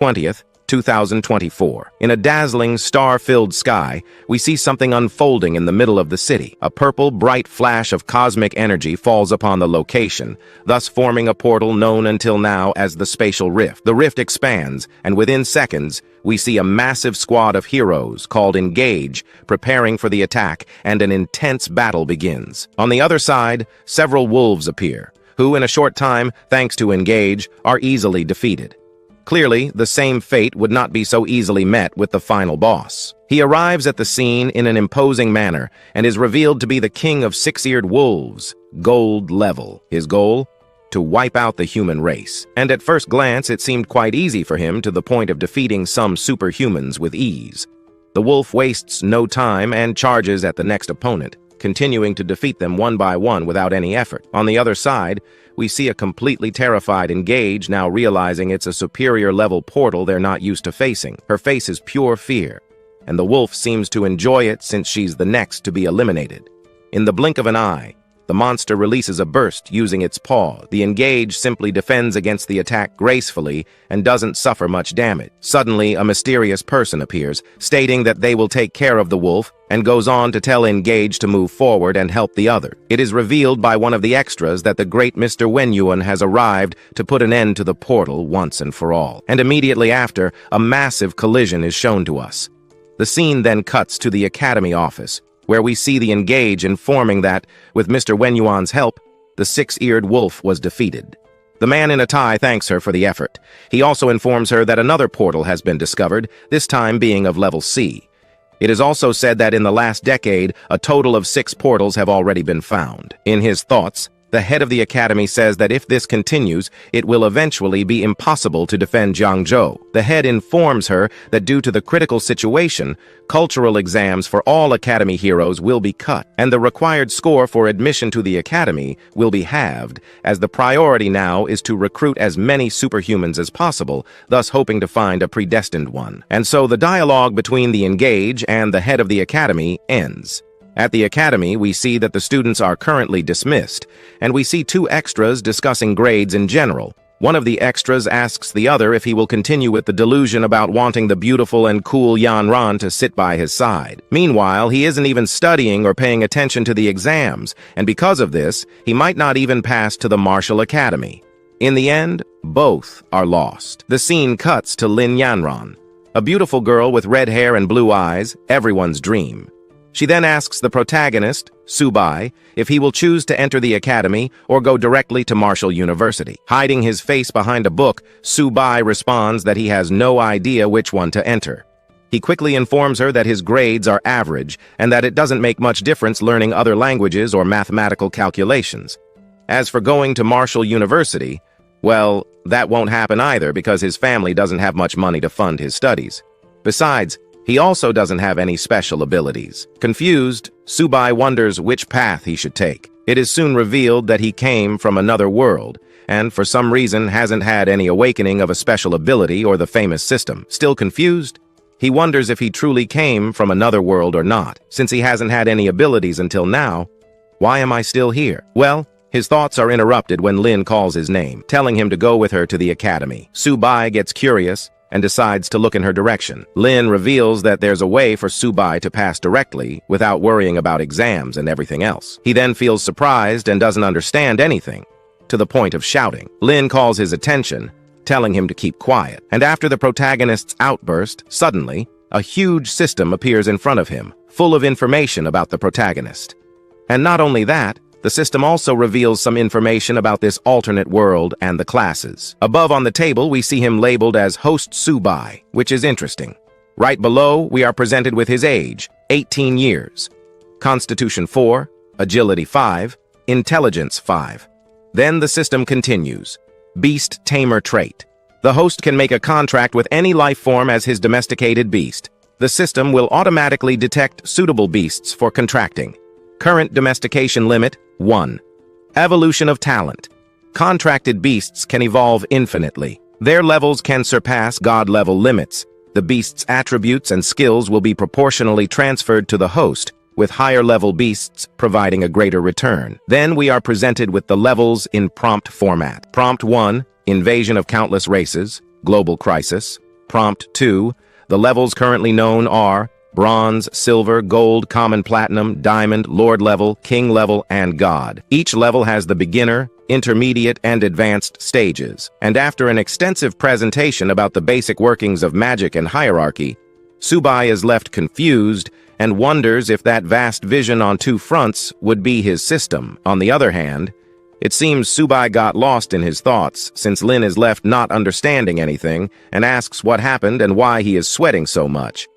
20th, 2024. In a dazzling, star-filled sky, we see something unfolding in the middle of the city. A purple, bright flash of cosmic energy falls upon the location, thus forming a portal known until now as the Spatial Rift. The rift expands, and within seconds, we see a massive squad of heroes called Engage preparing for the attack, and an intense battle begins. On the other side, several wolves appear, who in a short time, thanks to Engage, are easily defeated. Clearly, the same fate would not be so easily met with the final boss. He arrives at the scene in an imposing manner and is revealed to be the king of six-eared wolves, gold level. His goal? To wipe out the human race. And at first glance, it seemed quite easy for him to the point of defeating some superhumans with ease. The wolf wastes no time and charges at the next opponent, continuing to defeat them one by one without any effort. On the other side, we see a completely terrified Engage now realizing it's a superior level portal they're not used to facing. Her face is pure fear, and the wolf seems to enjoy it since she's the next to be eliminated. In the blink of an eye, the monster releases a burst using its paw. The Engage simply defends against the attack gracefully and doesn't suffer much damage. Suddenly, a mysterious person appears, stating that they will take care of the wolf, and goes on to tell Engage to move forward and help the other. It is revealed by one of the extras that the great Mr. Wenyuan has arrived to put an end to the portal once and for all. And immediately after, a massive collision is shown to us. The scene then cuts to the Academy office, where we see the Engage informing that, with Mr. Wenyuan's help, the six-eared wolf was defeated. The man in a tie thanks her for the effort. He also informs her that another portal has been discovered, this time being of level C. It is also said that in the last decade, a total of 6 portals have already been found. In his thoughts, the head of the Academy says that if this continues, it will eventually be impossible to defend Jiangzhou. The head informs her that due to the critical situation, cultural exams for all Academy heroes will be cut, and the required score for admission to the Academy will be halved, as the priority now is to recruit as many superhumans as possible, thus hoping to find a predestined one. And so the dialogue between the Engage and the head of the Academy ends. At the Academy, we see that the students are currently dismissed, and we see 2 extras discussing grades in general. One of the extras asks the other if he will continue with the delusion about wanting the beautiful and cool Yan Ran to sit by his side. Meanwhile, he isn't even studying or paying attention to the exams, and because of this, he might not even pass to the Martial Academy. In the end, both are lost. The scene cuts to Lin Yanran, a beautiful girl with red hair and blue eyes, everyone's dream. She then asks the protagonist, Subai, if he will choose to enter the academy or go directly to Martial University. Hiding his face behind a book, Subai responds that he has no idea which one to enter. He quickly informs her that his grades are average and that it doesn't make much difference learning other languages or mathematical calculations. As for going to Martial University, well, that won't happen either because his family doesn't have much money to fund his studies. Besides, he also doesn't have any special abilities. Confused, Subai wonders which path he should take. It is soon revealed that he came from another world, and for some reason hasn't had any awakening of a special ability or the famous system. Still confused, he wonders if he truly came from another world or not. Since he hasn't had any abilities until now, why am I still here? Well, his thoughts are interrupted when Lin calls his name, telling him to go with her to the academy. Subai gets curious and decides to look in her direction. Lin reveals that there's a way for Subai to pass directly without worrying about exams and everything else. He then feels surprised and doesn't understand anything, to the point of shouting. Lin calls his attention, telling him to keep quiet. And after the protagonist's outburst, suddenly, a huge system appears in front of him, full of information about the protagonist. And not only that, the system also reveals some information about this alternate world and the classes. Above on the table, we see him labeled as Host Subai, which is interesting. Right below, we are presented with his age, 18 years. Constitution 4, Agility 5, Intelligence 5. Then the system continues. Beast Tamer trait. The host can make a contract with any life form as his domesticated beast. The system will automatically detect suitable beasts for contracting. Current domestication limit, 1. Evolution of talent. Contracted beasts can evolve infinitely. Their levels can surpass God-level limits. The beast's attributes and skills will be proportionally transferred to the host, with higher-level beasts providing a greater return. Then we are presented with the levels in prompt format. Prompt 1, Invasion of Countless Races, Global Crisis. Prompt 2. The levels currently known are Bronze, Silver, Gold, Common, Platinum, Diamond, Lord level, King level, and God. Each level has the beginner, intermediate, and advanced stages. And after an extensive presentation about the basic workings of magic and hierarchy, Subai is left confused and wonders if that vast vision on two fronts would be his system. On the other hand, it seems Subai got lost in his thoughts, since Lin is left not understanding anything and asks what happened and why he is sweating so much.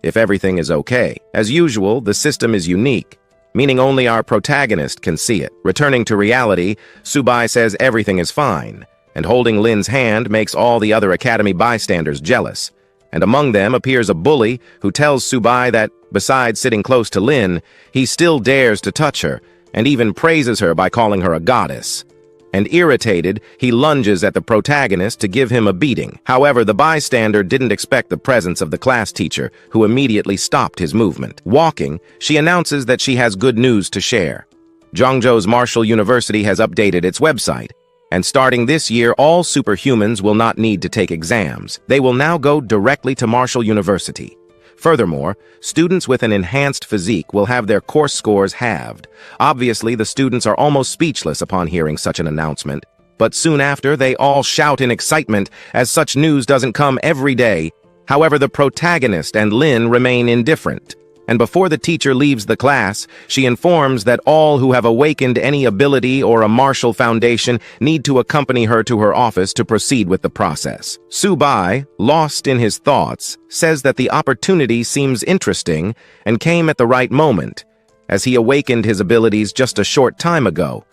If everything is okay. As usual, the system is unique, meaning only our protagonist can see it. Returning to reality, Subai says everything is fine, and holding Lin's hand makes all the other Academy bystanders jealous. And among them appears a bully who tells Subai that, besides sitting close to Lin, he still dares to touch her, and even praises her by calling her a goddess. And irritated, he lunges at the protagonist to give him a beating. However, the bystander didn't expect the presence of the class teacher, who immediately stopped his movement. Walking, she announces that she has good news to share. Zhangzhou's Martial University has updated its website, and starting this year, all superhumans will not need to take exams. They will now go directly to Martial University. Furthermore, students with an enhanced physique will have their course scores halved. Obviously, the students are almost speechless upon hearing such an announcement, but soon after, they all shout in excitement, as such news doesn't come every day. However, the protagonist and Lin remain indifferent. And before the teacher leaves the class, she informs that all who have awakened any ability or a martial foundation need to accompany her to her office to proceed with the process. Subai, lost in his thoughts, says that the opportunity seems interesting and came at the right moment, as he awakened his abilities just a short time ago,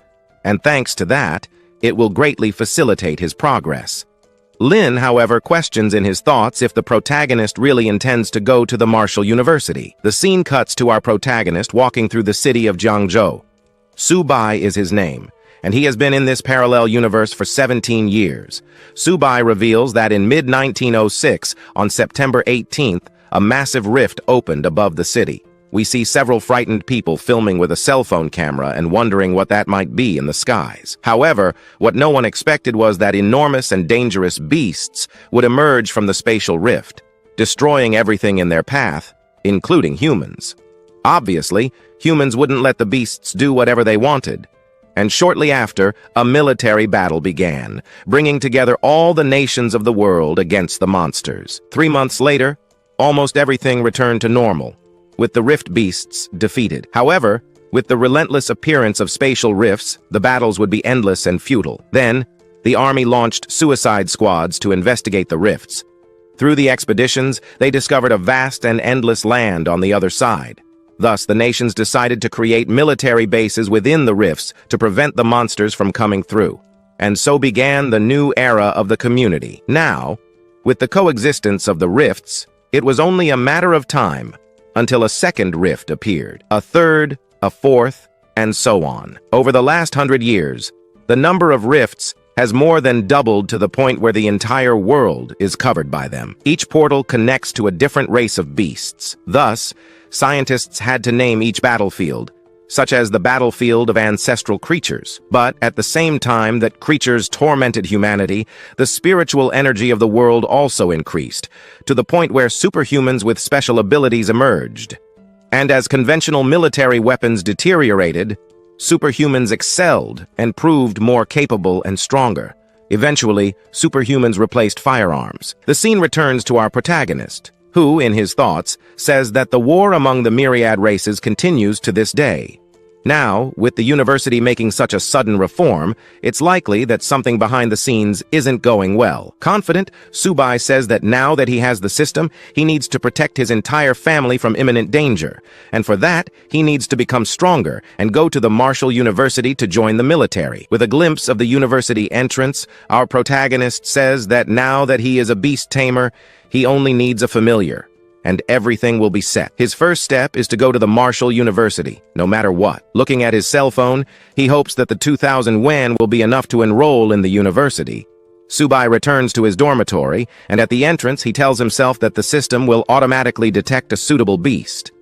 and thanks to that, it will greatly facilitate his progress. Lin, however, questions in his thoughts if the protagonist really intends to go to the Martial University. The scene cuts to our protagonist walking through the city of Zhangzhou. Subai is his name, and he has been in this parallel universe for 17 years. Subai reveals that in mid-1906, on September 18th, a massive rift opened above the city. We see several frightened people filming with a cell phone camera and wondering what that might be in the skies. However, what no one expected was that enormous and dangerous beasts would emerge from the spatial rift, destroying everything in their path, including humans. Obviously, humans wouldn't let the beasts do whatever they wanted. And shortly after, a military battle began, bringing together all the nations of the world against the monsters. 3 months later, almost everything returned to normal, with the rift beasts defeated. However, with the relentless appearance of spatial rifts, the battles would be endless and futile. Then, the army launched suicide squads to investigate the rifts. Through the expeditions, they discovered a vast and endless land on the other side. Thus, the nations decided to create military bases within the rifts to prevent the monsters from coming through. And so began the new era of the community. Now, with the coexistence of the rifts, it was only a matter of time until a second rift appeared, a third, a fourth, and so on. Over the last 100 years, the number of rifts has more than doubled to the point where the entire world is covered by them. Each portal connects to a different race of beasts. Thus, scientists had to name each battlefield, such as the battlefield of ancestral creatures. But at the same time that creatures tormented humanity, the spiritual energy of the world also increased, to the point where superhumans with special abilities emerged. And as conventional military weapons deteriorated, superhumans excelled and proved more capable and stronger. Eventually, superhumans replaced firearms. The scene returns to our protagonist, who, in his thoughts, says that the war among the myriad races continues to this day. Now, with the university making such a sudden reform, it's likely that something behind the scenes isn't going well. Confident, Subai says that now that he has the system, he needs to protect his entire family from imminent danger. And for that, he needs to become stronger and go to the Martial University to join the military. With a glimpse of the university entrance, our protagonist says that now that he is a beast tamer, he only needs a familiar, and everything will be set. His first step is to go to the Martial University, no matter what. Looking at his cell phone, he hopes that the 2,000 yuan will be enough to enroll in the university. Subai returns to his dormitory, and at the entrance he tells himself that the system will automatically detect a suitable beast.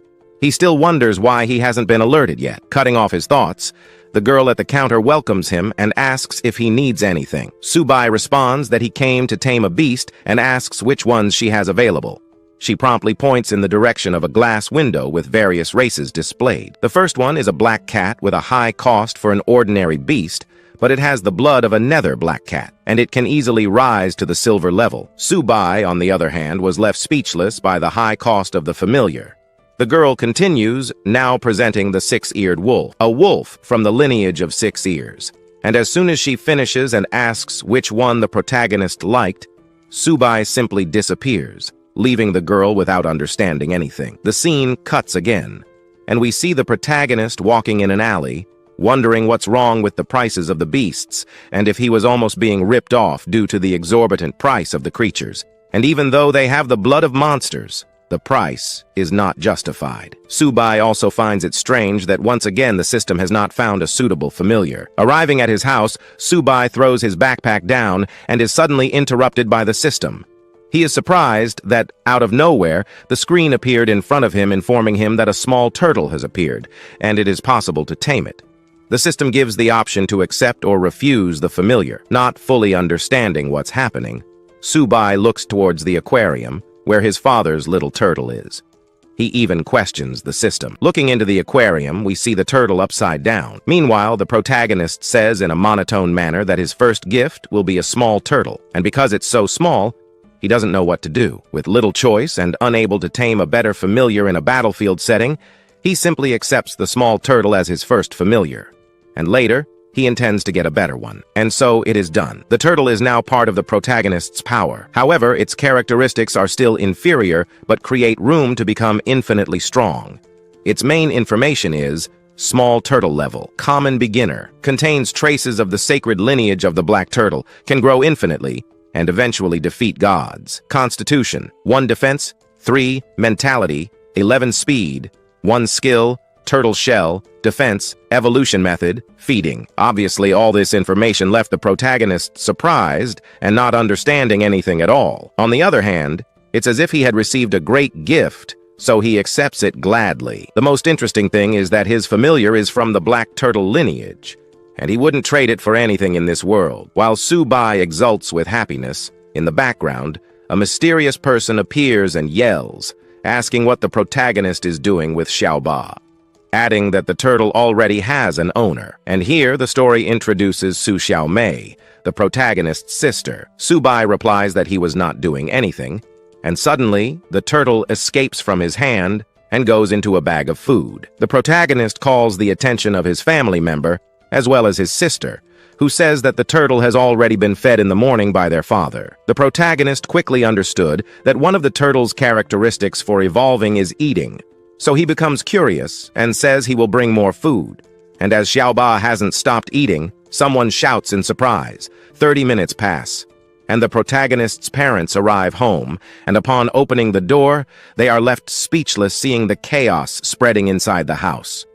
He still wonders why he hasn't been alerted yet. Cutting off his thoughts, The girl at the counter welcomes him and asks if he needs anything. Subai responds that he came to tame a beast and asks which ones she has available. She promptly points in the direction of a glass window with various races displayed. The first one is a black cat with a high cost for an ordinary beast, but it has the blood of a nether black cat, and it can easily rise to the silver level. Subai, on the other hand, was left speechless by the high cost of the familiar. The girl continues, now presenting the six-eared wolf, a wolf from the lineage of 6 ears. And as soon as she finishes and asks which one the protagonist liked, Subai simply disappears, leaving the girl without understanding anything. The scene cuts again, and we see the protagonist walking in an alley, wondering what's wrong with the prices of the beasts, and if he was almost being ripped off due to the exorbitant price of the creatures. And even though they have the blood of monsters, the price is not justified. Subai also finds it strange that once again the system has not found a suitable familiar. Arriving at his house, Subai throws his backpack down and is suddenly interrupted by the system. He is surprised that, out of nowhere, the screen appeared in front of him informing him that a small turtle has appeared, and it is possible to tame it. The system gives the option to accept or refuse the familiar. Not fully understanding what's happening, Subai looks towards the aquarium, where his father's little turtle is. He even questions the system. Looking into the aquarium, we see the turtle upside down. Meanwhile, the protagonist says in a monotone manner that his first gift will be a small turtle, and because it's so small, he doesn't know what to do. With little choice and unable to tame a better familiar in a battlefield setting, he simply accepts the small turtle as his first familiar. And later, he intends to get a better one. And so it is done. The turtle is now part of the protagonist's power. However, its characteristics are still inferior, but create room to become infinitely strong. Its main information is small turtle level, common beginner, contains traces of the sacred lineage of the black turtle, can grow infinitely, and eventually defeat gods. Constitution, 1 defense, 3 mentality, 11 speed, 1 skill, turtle shell, defense, evolution method, feeding. Obviously, all this information left the protagonist surprised and not understanding anything at all. On the other hand, it's as if he had received a great gift, so he accepts it gladly. The most interesting thing is that his familiar is from the black turtle lineage, and he wouldn't trade it for anything in this world. While Subai exults with happiness, in the background, a mysterious person appears and yells, asking what the protagonist is doing with Xiaoba, adding that the turtle already has an owner. And here the story introduces Su Xiaomei, the protagonist's sister. Subai replies that he was not doing anything, and suddenly the turtle escapes from his hand and goes into a bag of food. The protagonist calls the attention of his family member, as well as his sister, who says that the turtle has already been fed in the morning by their father. The protagonist quickly understood that one of the turtle's characteristics for evolving is eating, so he becomes curious and says he will bring more food. And as Xiaoba hasn't stopped eating, someone shouts in surprise. 30 minutes pass, and the protagonist's parents arrive home, and upon opening the door, they are left speechless seeing the chaos spreading inside the house.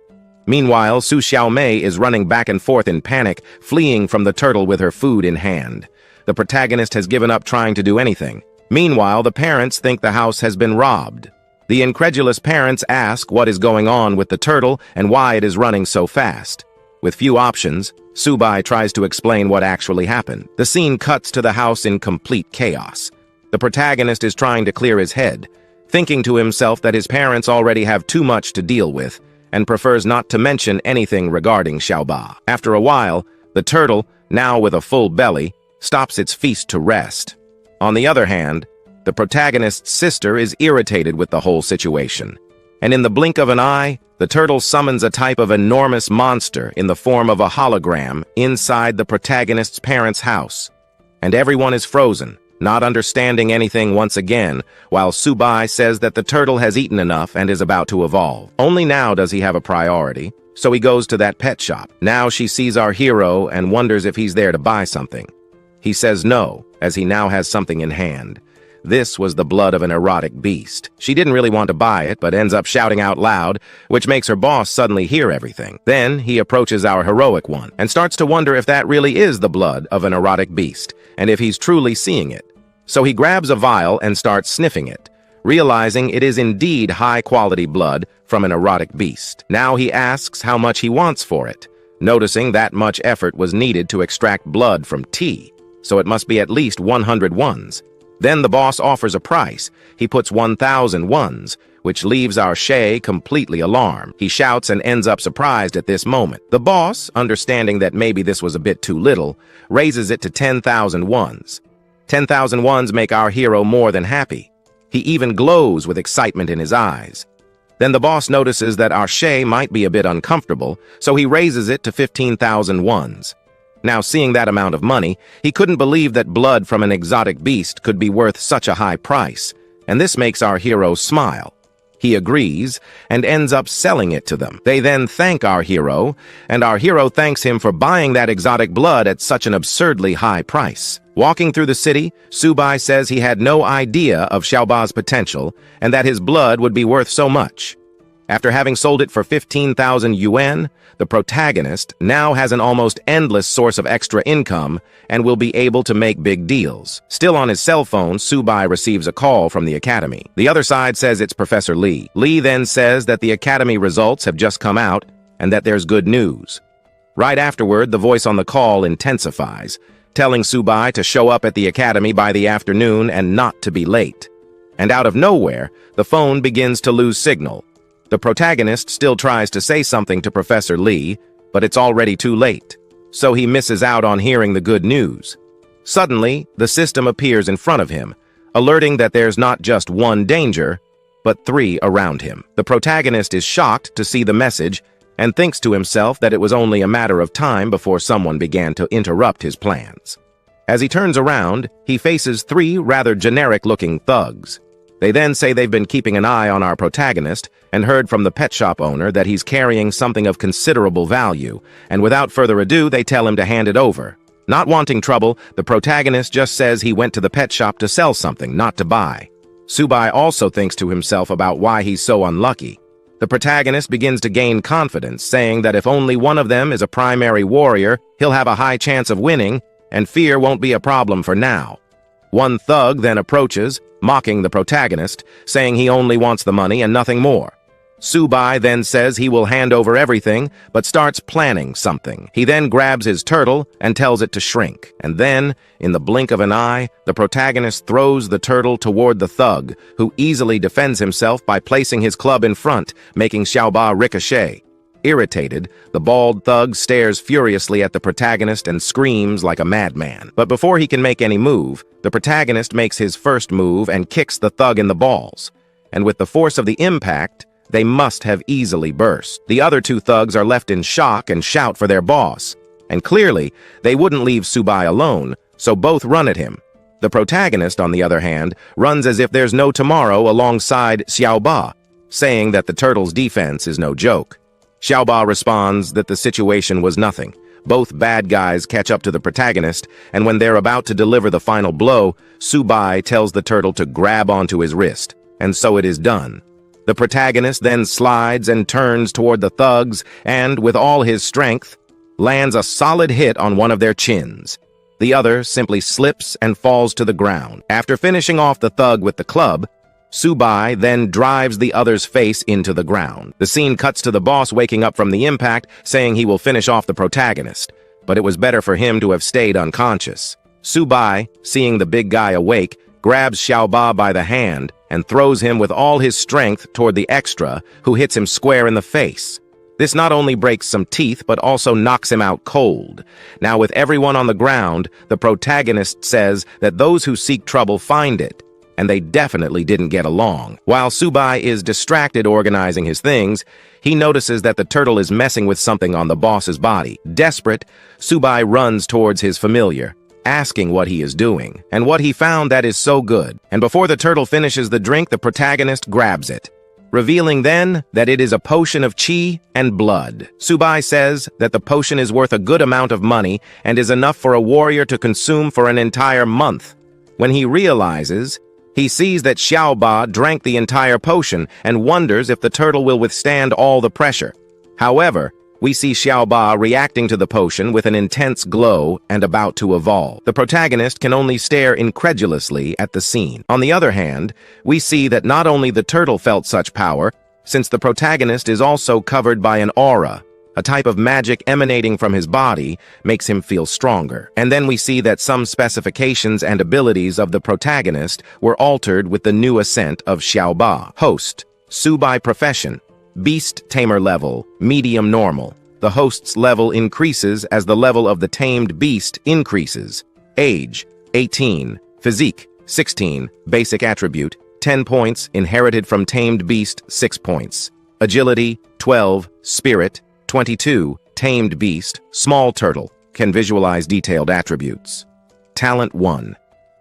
Meanwhile, Su Xiaomei is running back and forth in panic, fleeing from the turtle with her food in hand. The protagonist has given up trying to do anything. Meanwhile, the parents think the house has been robbed. The incredulous parents ask what is going on with the turtle and why it is running so fast. With few options, Subai tries to explain what actually happened. The scene cuts to the house in complete chaos. The protagonist is trying to clear his head, thinking to himself that his parents already have too much to deal with, and prefers not to mention anything regarding Xiaoba. After a while, the turtle, now with a full belly, stops its feast to rest. On the other hand, the protagonist's sister is irritated with the whole situation, and in the blink of an eye, the turtle summons a type of enormous monster in the form of a hologram inside the protagonist's parents' house. And everyone is frozen, not understanding anything once again, while Subai says that the turtle has eaten enough and is about to evolve. Only now does he have a priority, so he goes to that pet shop. Now she sees our hero and wonders if he's there to buy something. He says no, as he now has something in hand. This was the blood of an erotic beast. She didn't really want to buy it, but ends up shouting out loud, which makes her boss suddenly hear everything. Then he approaches our heroic one, and starts to wonder if that really is the blood of an erotic beast, and if he's truly seeing it. So he grabs a vial and starts sniffing it, realizing it is indeed high-quality blood from an erotic beast. Now he asks how much he wants for it, Noticing that much effort was needed to extract blood from tea, so it must be at least 100 ones. Then the boss offers a price. He puts 1,000 ones, which leaves our Shay completely alarmed. He shouts and ends up surprised at this moment. The boss, understanding that maybe this was a bit too little, raises it to 10,000 ones. 10,000 ones make our hero more than happy. He even glows with excitement in his eyes. Then the boss notices that our Shay might be a bit uncomfortable, so he raises it to 15,000 ones. Now, seeing that amount of money, he couldn't believe that blood from an exotic beast could be worth such a high price, and this makes our hero smile. He agrees and ends up selling it to them. They then thank our hero, and our hero thanks him for buying that exotic blood at such an absurdly high price. Walking through the city, Subai says he had no idea of Xiaoba's potential and that his blood would be worth so much. After having sold it for 15,000 yuan, the protagonist now has an almost endless source of extra income and will be able to make big deals. Still on his cell phone, Subai receives a call from the academy. The other side says it's Professor Li. Li then says that the academy results have just come out and that there's good news. Right afterward, the voice on the call intensifies, telling Subai to show up at the academy by the afternoon and not to be late. And out of nowhere, the phone begins to lose signal. The protagonist still tries to say something to Professor Li, but it's already too late, so he misses out on hearing the good news. Suddenly, the system appears in front of him, alerting that there's not just one danger, but 3 around him. The protagonist is shocked to see the message and thinks to himself that it was only a matter of time before someone began to interrupt his plans. As he turns around, he faces 3 rather generic-looking thugs. They then say they've been keeping an eye on our protagonist and heard from the pet shop owner that he's carrying something of considerable value, and without further ado, they tell him to hand it over. Not wanting trouble, the protagonist just says he went to the pet shop to sell something, not to buy. Subai also thinks to himself about why he's so unlucky. The protagonist begins to gain confidence, saying that if only one of them is a primary warrior, he'll have a high chance of winning, and fear won't be a problem for now. One thug then approaches, mocking the protagonist, saying he only wants the money and nothing more. Subai then says he will hand over everything, but starts planning something. He then grabs his turtle and tells it to shrink. And then, in the blink of an eye, the protagonist throws the turtle toward the thug, who easily defends himself by placing his club in front, making Xiaoba ricochet. Irritated, the bald thug stares furiously at the protagonist and screams like a madman. But before he can make any move, the protagonist makes his first move and kicks the thug in the balls. And with the force of the impact, they must have easily burst. The other 2 thugs are left in shock and shout for their boss. And clearly, they wouldn't leave Subai alone, so both run at him. The protagonist, on the other hand, runs as if there's no tomorrow alongside Xiaoba, saying that the turtle's defense is no joke. Xiaoba responds that the situation was nothing. Both bad guys catch up to the protagonist, and when they're about to deliver the final blow, Subai tells the turtle to grab onto his wrist, and so it is done. The protagonist then slides and turns toward the thugs and, with all his strength, lands a solid hit on one of their chins. The other simply slips and falls to the ground. After finishing off the thug with the club, Subai then drives the other's face into the ground. The scene cuts to the boss waking up from the impact, saying he will finish off the protagonist, but it was better for him to have stayed unconscious. Subai, seeing the big guy awake, grabs Xiaoba by the hand and throws him with all his strength toward the extra, who hits him square in the face. This not only breaks some teeth, but also knocks him out cold. Now, with everyone on the ground, the protagonist says that those who seek trouble find it, and they definitely didn't get along. While Subai is distracted organizing his things, he notices that the turtle is messing with something on the boss's body. Desperate, Subai runs towards his familiar, asking what he is doing, and what he found that is so good. And before the turtle finishes the drink, the protagonist grabs it, revealing then that it is a potion of chi and blood. Subai says that the potion is worth a good amount of money and is enough for a warrior to consume for an entire month. When he realizes, he sees that Xiaoba drank the entire potion and wonders if the turtle will withstand all the pressure. However, we see Xiaoba reacting to the potion with an intense glow and about to evolve. The protagonist can only stare incredulously at the scene. On the other hand, we see that not only the turtle felt such power, since the protagonist is also covered by an aura, A type of magic emanating from his body makes him feel stronger. And then we see that some specifications and abilities of the protagonist were altered with the new ascent of Xiaoba. Host, Subai profession, beast tamer level, medium normal. The host's level increases as the level of the tamed beast increases. Age, 18. Physique, 16. Basic attribute, 10 points. Inherited from tamed beast, 6 points. Agility, 12. Spirit, 22. Tamed beast, small turtle. Can visualize detailed attributes. Talent 1.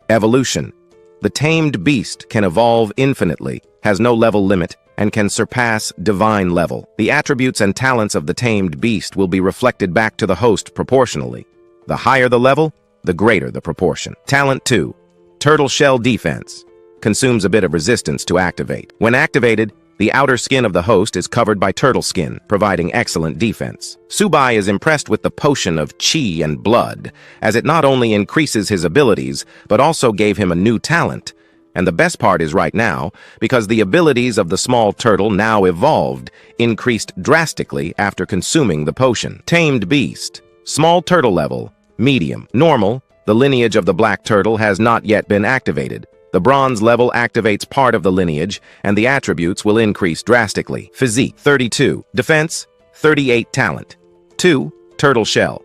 Evolution. The tamed beast can evolve infinitely, has no level limit, and can surpass divine level. The attributes and talents of the tamed beast will be reflected back to the host proportionally. The higher the level, the greater the proportion. Talent 2. Turtle shell defense. Consumes a bit of resistance to activate. When activated, the outer skin of the host is covered by turtle skin, providing excellent defense. Subai is impressed with the potion of chi and blood, as it not only increases his abilities, but also gave him a new talent. And the best part is right now, because the abilities of the small turtle now evolved, increased drastically after consuming the potion. Tamed beast. Small turtle level. Medium. Normal. The lineage of the black turtle has not yet been activated. The bronze level activates part of the lineage, and the attributes will increase drastically. Physique, 32. Defense, 38. Talent, 2. Turtle shell.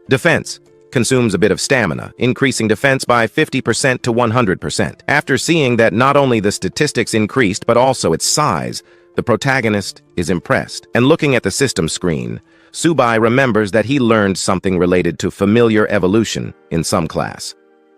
Defense, consumes a bit of stamina, increasing defense by 50% to 100%. After seeing that not only the statistics increased, but also its size, the protagonist is impressed. And looking at the system screen, Subai remembers that he learned something related to familiar evolution in some class.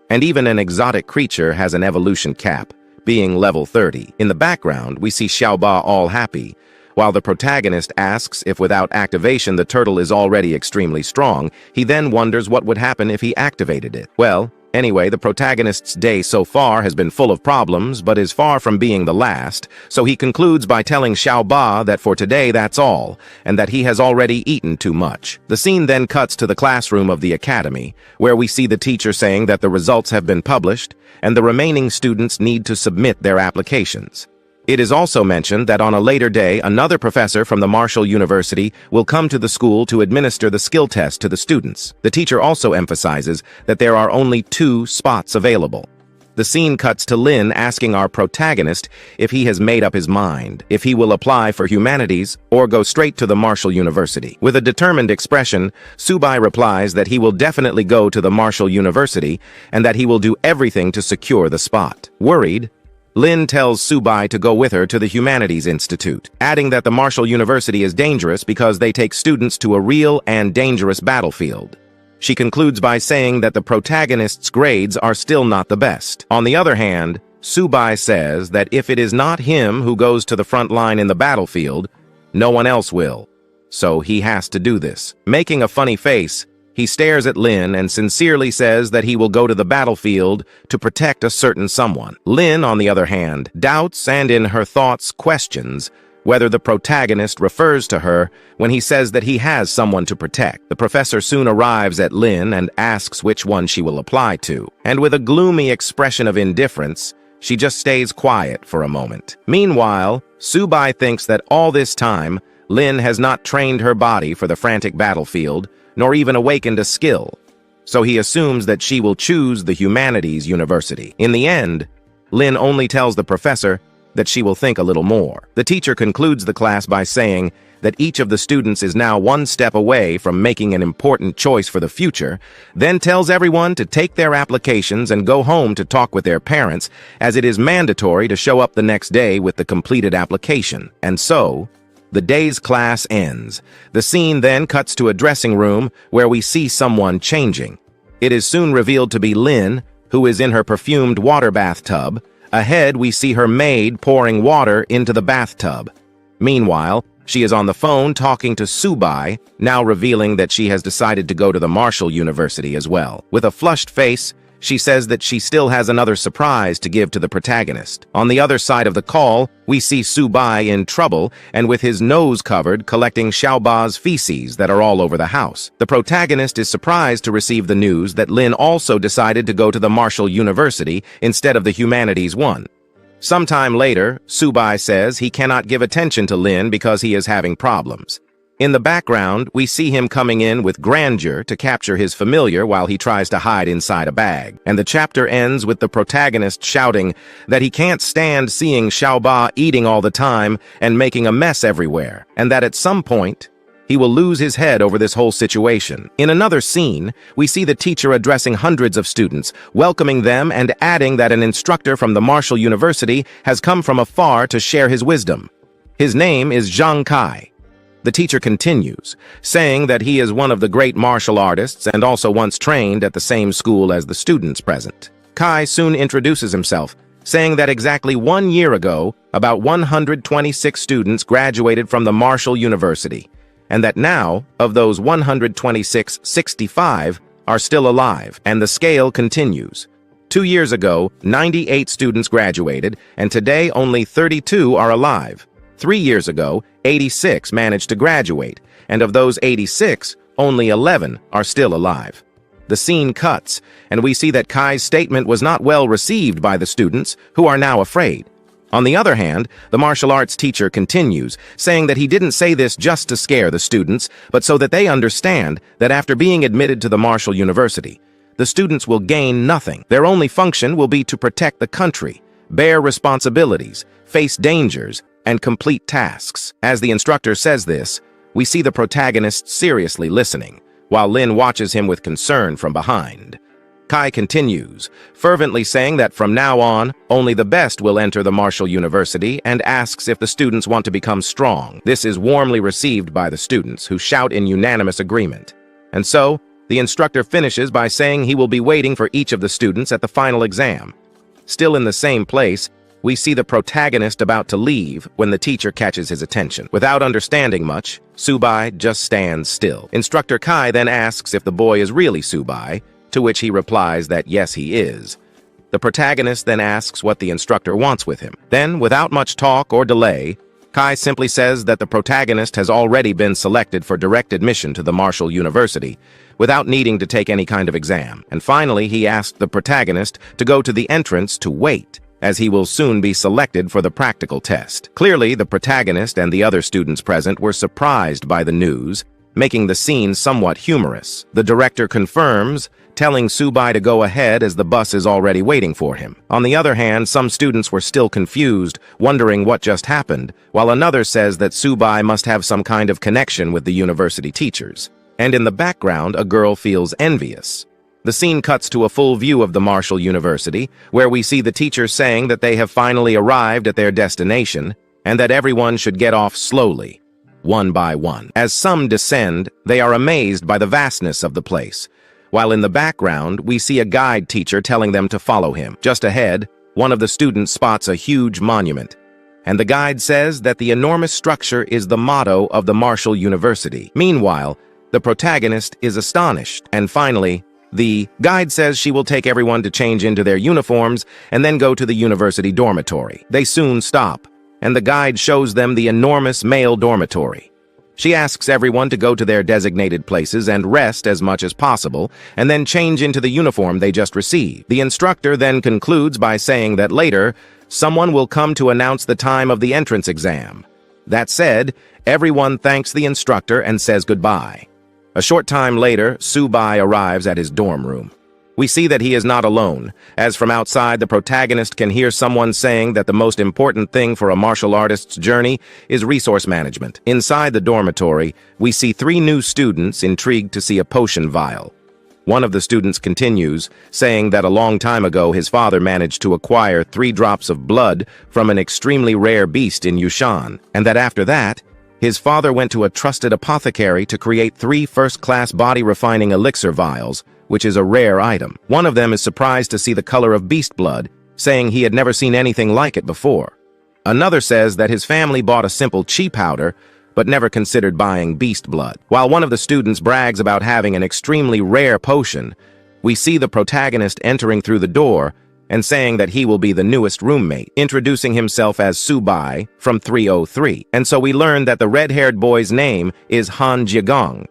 And even an exotic creature has an evolution cap, being level 30. In the background, we see Xiaoba all happy. While the protagonist asks if without activation the turtle is already extremely strong, he then wonders what would happen if he activated it. Well, anyway, the protagonist's day so far has been full of problems, but is far from being the last, so he concludes by telling Xiaoba that for today that's all, and that he has already eaten too much. The scene then cuts to the classroom of the academy, where we see the teacher saying that the results have been published, and the remaining students need to submit their applications. It is also mentioned that on a later day, another professor from the Martial University will come to the school to administer the skill test to the students. The teacher also emphasizes that there are only 2 spots available. The scene cuts to Lin asking our protagonist if he has made up his mind, if he will apply for humanities or go straight to the Martial University. With a determined expression, Subai replies that he will definitely go to the Martial University and that he will do everything to secure the spot. Worried, Lin tells Subai to go with her to the Humanities Institute, adding that the Martial University is dangerous because they take students to a real and dangerous battlefield. She concludes by saying that the protagonist's grades are still not the best. On the other hand, Subai says that if it is not him who goes to the front line in the battlefield, no one else will. So he has to do this. Making a funny face, he stares at Lin and sincerely says that he will go to the battlefield to protect a certain someone. Lin, on the other hand, doubts and in her thoughts questions whether the protagonist refers to her when he says that he has someone to protect. The professor soon arrives at Lin and asks which one she will apply to. And with a gloomy expression of indifference, she just stays quiet for a moment. Meanwhile, Subai thinks that all this time, Lin has not trained her body for the frantic battlefield, nor even awakened a skill, so he assumes that she will choose the Humanities University. In the end, Lin only tells the professor that she will think a little more. The teacher concludes the class by saying that each of the students is now one step away from making an important choice for the future, then tells everyone to take their applications and go home to talk with their parents, as it is mandatory to show up the next day with the completed application. And so, the day's class ends. The scene then cuts to a dressing room where we see someone changing. It is soon revealed to be Lin, who is in her perfumed water bathtub. Ahead, we see her maid pouring water into the bathtub. Meanwhile, she is on the phone talking to Subai, now revealing that she has decided to go to the Martial University as well. With a flushed face, she says that she still has another surprise to give to the protagonist. On the other side of the call, we see Subai in trouble and with his nose covered collecting Xiaoba's feces that are all over the house. The protagonist is surprised to receive the news that Lin also decided to go to the Martial University instead of the Humanities one. Sometime later, Subai says he cannot give attention to Lin because he is having problems. In the background, we see him coming in with grandeur to capture his familiar while he tries to hide inside a bag. And the chapter ends with the protagonist shouting that he can't stand seeing Xiaoba eating all the time and making a mess everywhere, and that at some point, he will lose his head over this whole situation. In another scene, we see the teacher addressing hundreds of students, welcoming them and adding that an instructor from the Martial University has come from afar to share his wisdom. His name is Zhang Kai. The teacher continues, saying that he is one of the great martial artists and also once trained at the same school as the students present. Kai soon introduces himself, saying that exactly 1 year ago, about 126 students graduated from the Martial University, and that now, of those 126, 65 are still alive, and the scale continues. 2 years ago, 98 students graduated, and today only 32 are alive. 3 years ago, 86 managed to graduate, and of those 86, only 11 are still alive. The scene cuts, and we see that Kai's statement was not well received by the students, who are now afraid. On the other hand, the martial arts teacher continues, saying that he didn't say this just to scare the students, but so that they understand that after being admitted to the Martial University, the students will gain nothing. Their only function will be to protect the country, bear responsibilities, face dangers, and complete tasks. As the instructor says this, we see the protagonist seriously listening, while Lin watches him with concern from behind. Kai continues, fervently saying that from now on, only the best will enter the Martial University and asks if the students want to become strong. This is warmly received by the students, who shout in unanimous agreement. And so, the instructor finishes by saying he will be waiting for each of the students at the final exam. Still in the same place, we see the protagonist about to leave when the teacher catches his attention. Without understanding much, Subai just stands still. Instructor Kai then asks if the boy is really Subai, to which he replies that yes, he is. The protagonist then asks what the instructor wants with him. Then, without much talk or delay, Kai simply says that the protagonist has already been selected for direct admission to the Martial University, without needing to take any kind of exam. And finally, he asked the protagonist to go to the entrance to wait, as he will soon be selected for the practical test. Clearly, the protagonist and the other students present were surprised by the news, making the scene somewhat humorous. The director confirms, telling Subai to go ahead as the bus is already waiting for him. On the other hand, some students were still confused, wondering what just happened, while another says that Subai must have some kind of connection with the university teachers. And in the background, a girl feels envious. The scene cuts to a full view of the Martial University, where we see the teacher saying that they have finally arrived at their destination, and that everyone should get off slowly, one by one. As some descend, they are amazed by the vastness of the place, while in the background, we see a guide teacher telling them to follow him. Just ahead, one of the students spots a huge monument, and the guide says that the enormous structure is the motto of the Martial University. Meanwhile, the protagonist is astonished, and finally, the guide says she will take everyone to change into their uniforms and then go to the university dormitory. They soon stop, and the guide shows them the enormous male dormitory. She asks everyone to go to their designated places and rest as much as possible, and then change into the uniform they just received. The instructor then concludes by saying that later, someone will come to announce the time of the entrance exam. That said, everyone thanks the instructor and says goodbye. A short time later, Subai arrives at his dorm room. We see that he is not alone, as from outside the protagonist can hear someone saying that the most important thing for a martial artist's journey is resource management. Inside the dormitory, we see 3 new students intrigued to see a potion vial. One of the students continues, saying that a long time ago his father managed to acquire 3 drops of blood from an extremely rare beast in Yushan, and that after that, his father went to a trusted apothecary to create 3 first-class body-refining elixir vials, which is a rare item. One of them is surprised to see the color of beast blood, saying he had never seen anything like it before. Another says that his family bought a simple chi powder, but never considered buying beast blood. While one of the students brags about having an extremely rare potion, we see the protagonist entering through the door and saying that he will be the newest roommate, introducing himself as Subai from 303. And so we learn that the red-haired boy's name is Han Jiagong.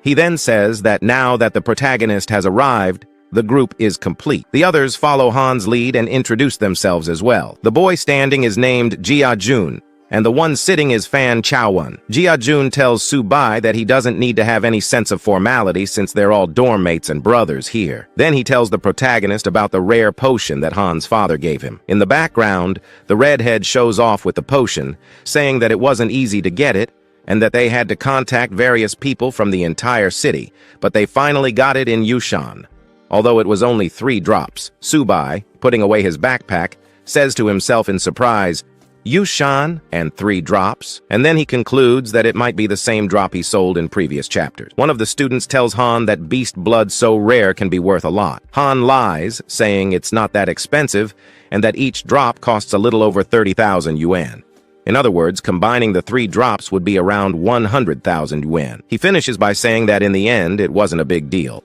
He then says that now that the protagonist has arrived, the group is complete. The others follow Han's lead and introduce themselves as well. The boy standing is named Jia Jun, and the one sitting is Fan Chaowen. Jia-jun tells Su-bai that he doesn't need to have any sense of formality since they're all dorm mates and brothers here. Then he tells the protagonist about the rare potion that Han's father gave him. In the background, the redhead shows off with the potion, saying that it wasn't easy to get it, and that they had to contact various people from the entire city, but they finally got it in Yushan. Although it was only 3 drops, Su-bai, putting away his backpack, says to himself in surprise, Yushan and 3 drops, and then he concludes that it might be the same drop he sold in previous chapters. One of the students tells Han that beast blood so rare can be worth a lot. Han lies, saying it's not that expensive, and that each drop costs a little over 30,000 yuan. In other words, combining the 3 drops would be around 100,000 yuan. He finishes by saying that in the end, it wasn't a big deal.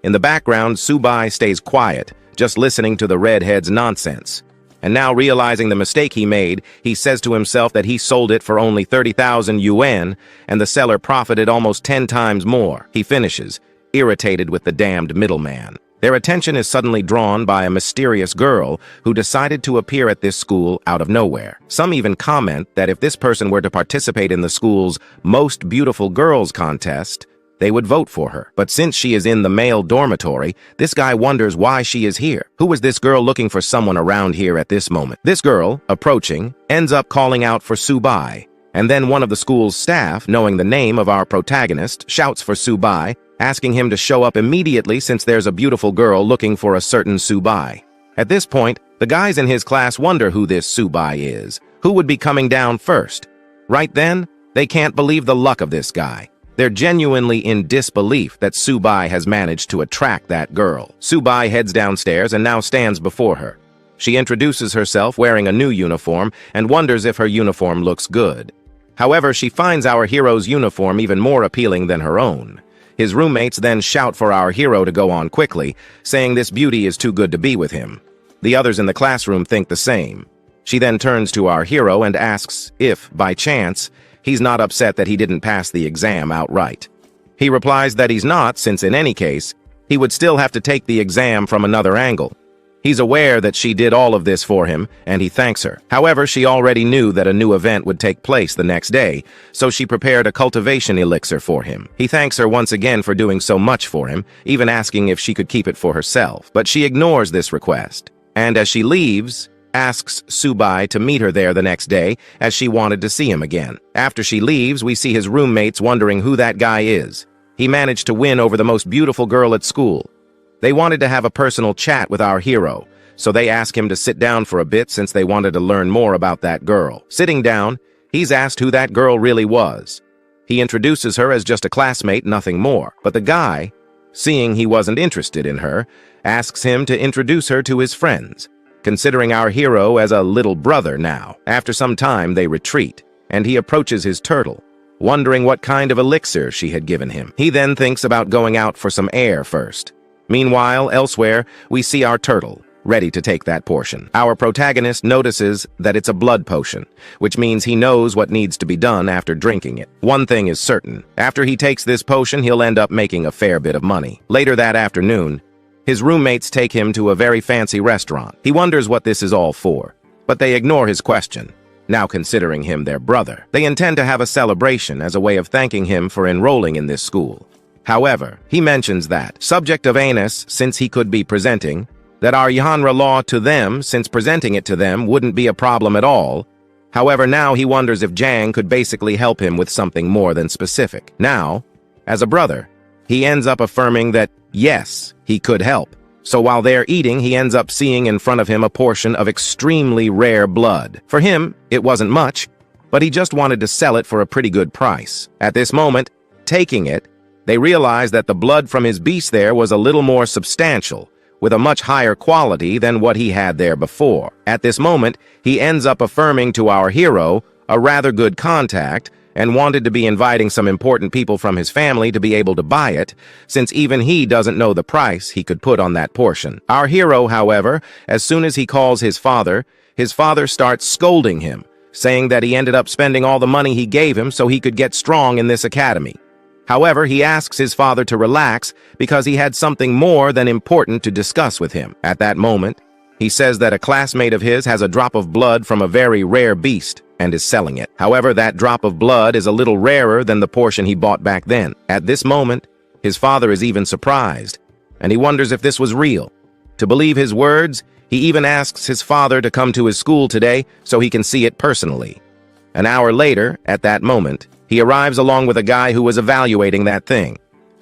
In the background, Su-bai stays quiet, just listening to the redhead's nonsense. And now realizing the mistake he made, he says to himself that he sold it for only 30,000 yuan, and the seller profited almost 10 times more. He finishes, irritated with the damned middleman. Their attention is suddenly drawn by a mysterious girl who decided to appear at this school out of nowhere. Some even comment that if this person were to participate in the school's Most Beautiful Girls contest, they would vote for her. But since she is in the male dormitory, this guy wonders why she is here. Who is this girl looking for someone around here at this moment? This girl, approaching, ends up calling out for Su-bai. And then one of the school's staff, knowing the name of our protagonist, shouts for Su-bai, asking him to show up immediately since there's a beautiful girl looking for a certain Su-bai. At this point, the guys in his class wonder who this Su-bai is. Who would be coming down first? Right then, they can't believe the luck of this guy. They're genuinely in disbelief that Su-bai has managed to attract that girl. Su-bai heads downstairs and now stands before her. She introduces herself wearing a new uniform and wonders if her uniform looks good. However, she finds our hero's uniform even more appealing than her own. His roommates then shout for our hero to go on quickly, saying this beauty is too good to be with him. The others in the classroom think the same. She then turns to our hero and asks if, by chance, he's not upset that he didn't pass the exam outright. He replies that he's not, since in any case, he would still have to take the exam from another angle. He's aware that she did all of this for him, and he thanks her. However, she already knew that a new event would take place the next day, so she prepared a cultivation elixir for him. He thanks her once again for doing so much for him, even asking if she could keep it for herself. But she ignores this request, and as she leaves, asks Su-bai to meet her there the next day, as she wanted to see him again. After she leaves, we see his roommates wondering who that guy is. He managed to win over the most beautiful girl at school. They wanted to have a personal chat with our hero, so they ask him to sit down for a bit since they wanted to learn more about that girl. Sitting down, he's asked who that girl really was. He introduces her as just a classmate, nothing more. But the guy, seeing he wasn't interested in her, asks him to introduce her to his friends, considering our hero as a little brother now. After some time, they retreat, and he approaches his turtle, wondering what kind of elixir she had given him. He then thinks about going out for some air first. Meanwhile, elsewhere, we see our turtle, ready to take that portion. Our protagonist notices that it's a blood potion, which means he knows what needs to be done after drinking it. One thing is certain. After he takes this potion, he'll end up making a fair bit of money. Later that afternoon, his roommates take him to a very fancy restaurant. He wonders what this is all for, but they ignore his question, now considering him their brother. They intend to have a celebration as a way of thanking him for enrolling in this school. However, he mentions that, subject of anus since he could be presenting, that our Yanra law to them since presenting it to them wouldn't be a problem at all. However, now he wonders if Jang could basically help him with something more than specific. Now, as a brother, he ends up affirming that yes, he could help. So while they're eating, he ends up seeing in front of him a portion of extremely rare blood. For him, it wasn't much, but he just wanted to sell it for a pretty good price. At this moment, taking it, they realize that the blood from his beast there was a little more substantial, with a much higher quality than what he had there before. At this moment, he ends up affirming to our hero a rather good contact, and wanted to be inviting some important people from his family to be able to buy it, since even he doesn't know the price he could put on that portion. Our hero, however, as soon as he calls his father starts scolding him, saying that he ended up spending all the money he gave him so he could get strong in this academy. However, he asks his father to relax because he had something more than important to discuss with him. At that moment, He says that a classmate of his has a drop of blood from a very rare beast and is selling it. However, that drop of blood is a little rarer than the portion he bought back then. At this moment, his father is even surprised, and he wonders if this was real. To believe his words, he even asks his father to come to his school today so he can see it personally. An hour later, at that moment, he arrives along with a guy who was evaluating that thing.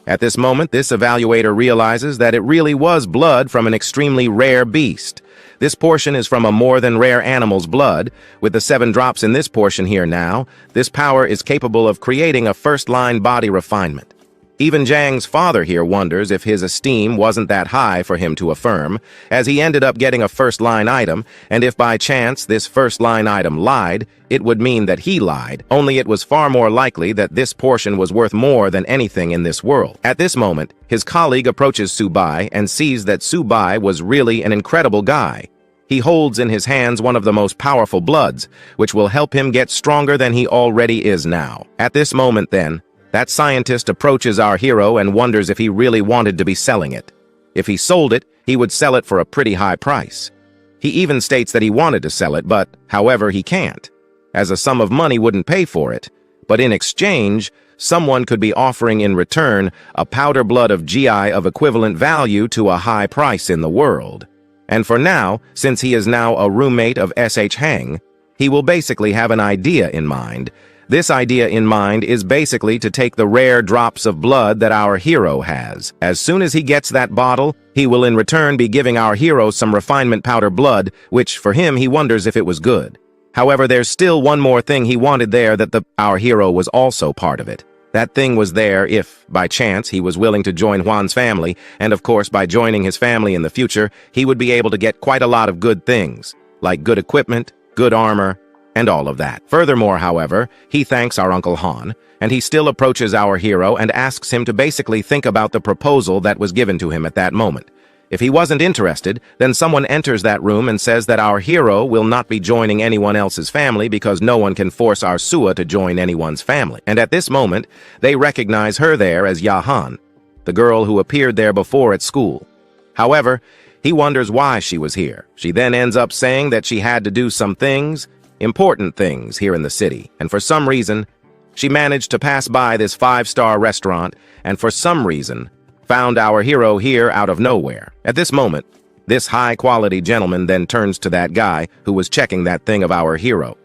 At this moment, this evaluator realizes that it really was blood from an extremely rare beast. This portion is from a more than rare animal's blood. With the 7 drops in this portion here now, this power is capable of creating a first-line body refinement. Even Zhang's father here wonders if his esteem wasn't that high for him to affirm, as he ended up getting a first-line item, and if by chance this first-line item lied, it would mean that he lied, only it was far more likely that this portion was worth more than anything in this world. At this moment, his colleague approaches Subai and sees that Subai was really an incredible guy. He holds in his hands one of the most powerful bloods, which will help him get stronger than he already is now. At this moment then, that scientist approaches our hero and wonders if he really wanted to be selling it. If he sold it, he would sell it for a pretty high price. He even states that he wanted to sell it, but, however, he can't, as a sum of money wouldn't pay for it. But in exchange, someone could be offering in return a powder blood of GI of equivalent value to a high price in the world. And for now, since he is now a roommate of S.H. Heng, he will basically have an idea in mind. This idea in mind is basically to take the rare drops of blood that our hero has. As soon as he gets that bottle, he will in return be giving our hero some refinement powder blood, which for him he wonders if it was good. However, there's still one more thing he wanted there, that our hero was also part of it. That thing was there if, by chance, he was willing to join Juan's family, and of course by joining his family in the future, he would be able to get quite a lot of good things, like good equipment, good armor, and all of that. Furthermore, however, he thanks our Uncle Han, and he still approaches our hero and asks him to basically think about the proposal that was given to him at that moment. If he wasn't interested, then someone enters that room and says that our hero will not be joining anyone else's family because no one can force our Sua to join anyone's family. And at this moment, they recognize her there as Yahan, the girl who appeared there before at school. However, he wonders why she was here. She then ends up saying that she had to do some things, important things here in the city, and for some reason, she managed to pass by this 5-star restaurant, and for some reason, found our hero here out of nowhere. At this moment, this high-quality gentleman then turns to that guy who was checking that thing of our hero,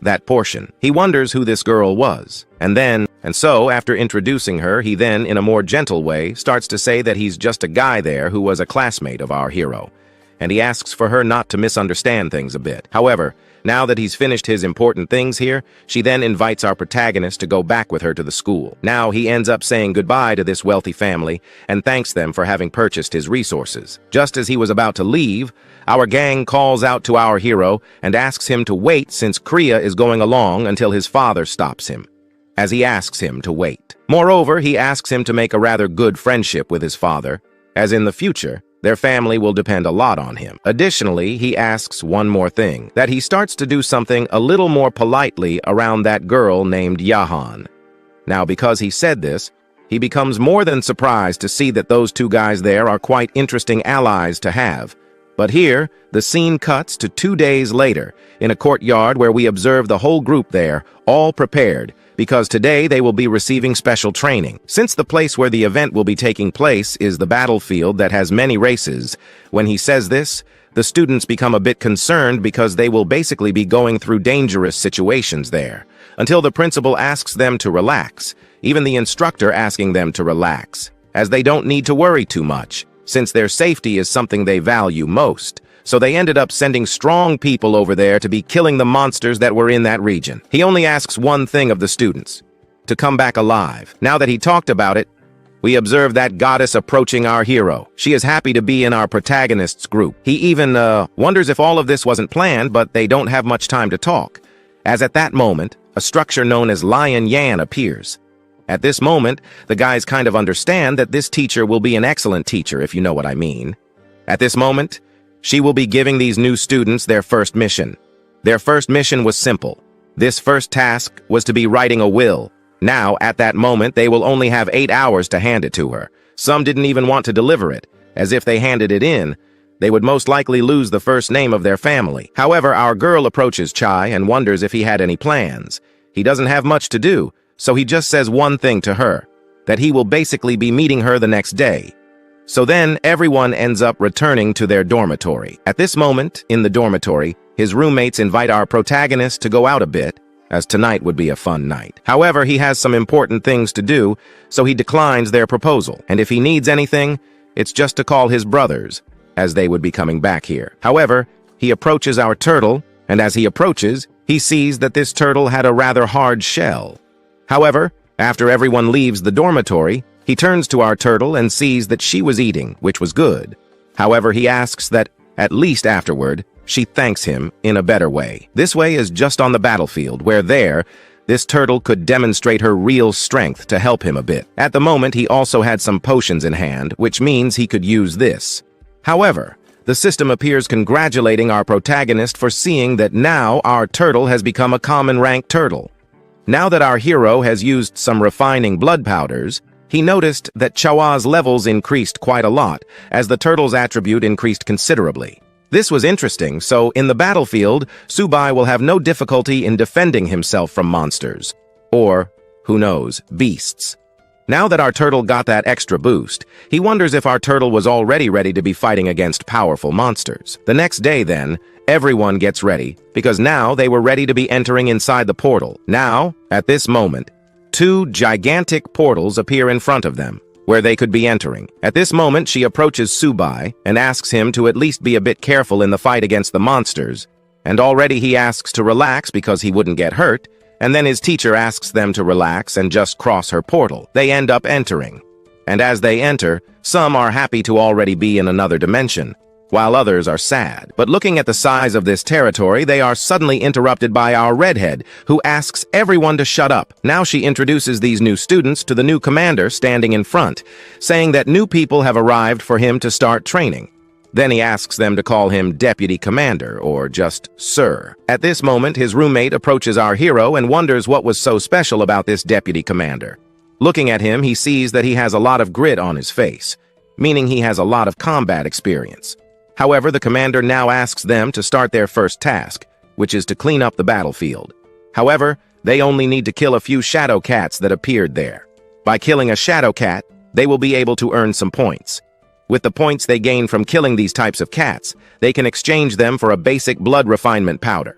that portion. He wonders who this girl was, and so, after introducing her, he then, in a more gentle way, starts to say that he's just a guy there who was a classmate of our hero, and he asks for her not to misunderstand things a bit. However, now that he's finished his important things here, she then invites our protagonist to go back with her to the school. Now he ends up saying goodbye to this wealthy family and thanks them for having purchased his resources. Just as he was about to leave, our gang calls out to our hero and asks him to wait since Kriya is going along until his father stops him, as he asks him to wait. Moreover, he asks him to make a rather good friendship with his father, as in the future, their family will depend a lot on him. Additionally, he asks one more thing, that he starts to do something a little more politely around that girl named Yahan. Now, because he said this, he becomes more than surprised to see that those 2 guys there are quite interesting allies to have. But here, the scene cuts to 2 days later, in a courtyard where we observe the whole group there, all prepared, because today they will be receiving special training. Since the place where the event will be taking place is the battlefield that has many races, when he says this, the students become a bit concerned because they will basically be going through dangerous situations there, until the principal asks them to relax, even the instructor asking them to relax, as they don't need to worry too much, since their safety is something they value most. So they ended up sending strong people over there to be killing the monsters that were in that region. He only asks one thing of the students, to come back alive. Now that he talked about it, we observe that goddess approaching our hero. She is happy to be in our protagonist's group. He even wonders if all of this wasn't planned, but they don't have much time to talk, as at that moment, a structure known as Lion Yan appears. At this moment, the guys kind of understand that this teacher will be an excellent teacher, if you know what I mean. At this moment, she will be giving these new students their first mission. Their first mission was simple. This first task was to be writing a will. Now, at that moment, they will only have 8 hours to hand it to her. Some didn't even want to deliver it, as if they handed it in, they would most likely lose the first name of their family. However, our girl approaches Chai and wonders if he had any plans. He doesn't have much to do, so he just says one thing to her, that he will basically be meeting her the next day. So then, everyone ends up returning to their dormitory. At this moment, in the dormitory, his roommates invite our protagonist to go out a bit, as tonight would be a fun night. However, he has some important things to do, so he declines their proposal. And if he needs anything, it's just to call his brothers, as they would be coming back here. However, he approaches our turtle, and as he approaches, he sees that this turtle had a rather hard shell. However, after everyone leaves the dormitory, he turns to our turtle and sees that she was eating, which was good. However, he asks that, at least afterward, she thanks him in a better way. This way is just on the battlefield, where this turtle could demonstrate her real strength to help him a bit. At the moment, he also had some potions in hand, which means he could use this. However, the system appears congratulating our protagonist for seeing that now our turtle has become a common rank turtle. Now that our hero has used some refining blood powders, he noticed that Chawa's levels increased quite a lot, as the turtle's attribute increased considerably. This was interesting, so in the battlefield, Subai will have no difficulty in defending himself from monsters. Or, who knows, beasts. Now that our turtle got that extra boost, he wonders if our turtle was already ready to be fighting against powerful monsters. The next day, then, everyone gets ready, because now they were ready to be entering inside the portal. Now, at this moment, 2 gigantic portals appear in front of them, where they could be entering. At this moment, she approaches Subai and asks him to at least be a bit careful in the fight against the monsters, and already he asks to relax because he wouldn't get hurt, and then his teacher asks them to relax and just cross her portal. They end up entering, and as they enter, some are happy to already be in another dimension, while others are sad. But looking at the size of this territory, they are suddenly interrupted by our redhead, who asks everyone to shut up. Now she introduces these new students to the new commander standing in front, saying that new people have arrived for him to start training. Then he asks them to call him Deputy Commander, or just Sir. At this moment, his roommate approaches our hero and wonders what was so special about this Deputy Commander. Looking at him, he sees that he has a lot of grit on his face, meaning he has a lot of combat experience. However, the commander now asks them to start their first task, which is to clean up the battlefield. However, they only need to kill a few shadow cats that appeared there. By killing a shadow cat, they will be able to earn some points. With the points they gain from killing these types of cats, they can exchange them for a basic blood refinement powder.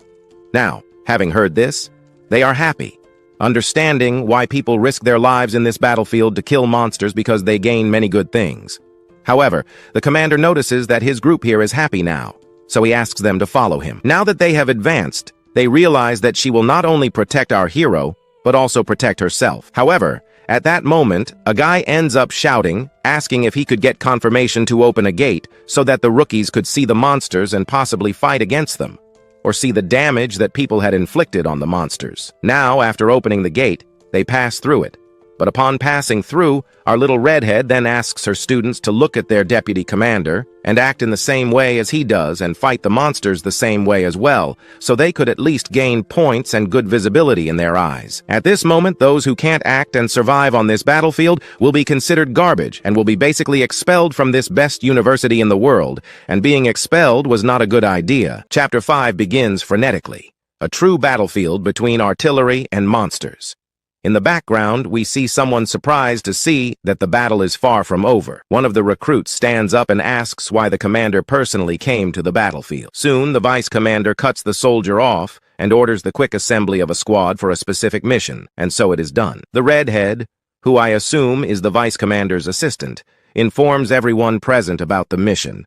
Now, having heard this, they are happy, understanding why people risk their lives in this battlefield to kill monsters because they gain many good things. However, the commander notices that his group here is happy now, so he asks them to follow him. Now that they have advanced, they realize that she will not only protect our hero, but also protect herself. However, at that moment, a guy ends up shouting, asking if he could get confirmation to open a gate so that the rookies could see the monsters and possibly fight against them, or see the damage that people had inflicted on the monsters. Now, after opening the gate, they pass through it. But upon passing through, our little redhead then asks her students to look at their deputy commander and act in the same way as he does and fight the monsters the same way as well, so they could at least gain points and good visibility in their eyes. At this moment, those who can't act and survive on this battlefield will be considered garbage and will be basically expelled from this best university in the world, and being expelled was not a good idea. Chapter 5 begins frenetically, a true battlefield between artillery and monsters. In the background, we see someone surprised to see that the battle is far from over. One of the recruits stands up and asks why the commander personally came to the battlefield. Soon, the vice commander cuts the soldier off and orders the quick assembly of a squad for a specific mission, and so it is done. The redhead, who I assume is the vice commander's assistant, informs everyone present about the mission.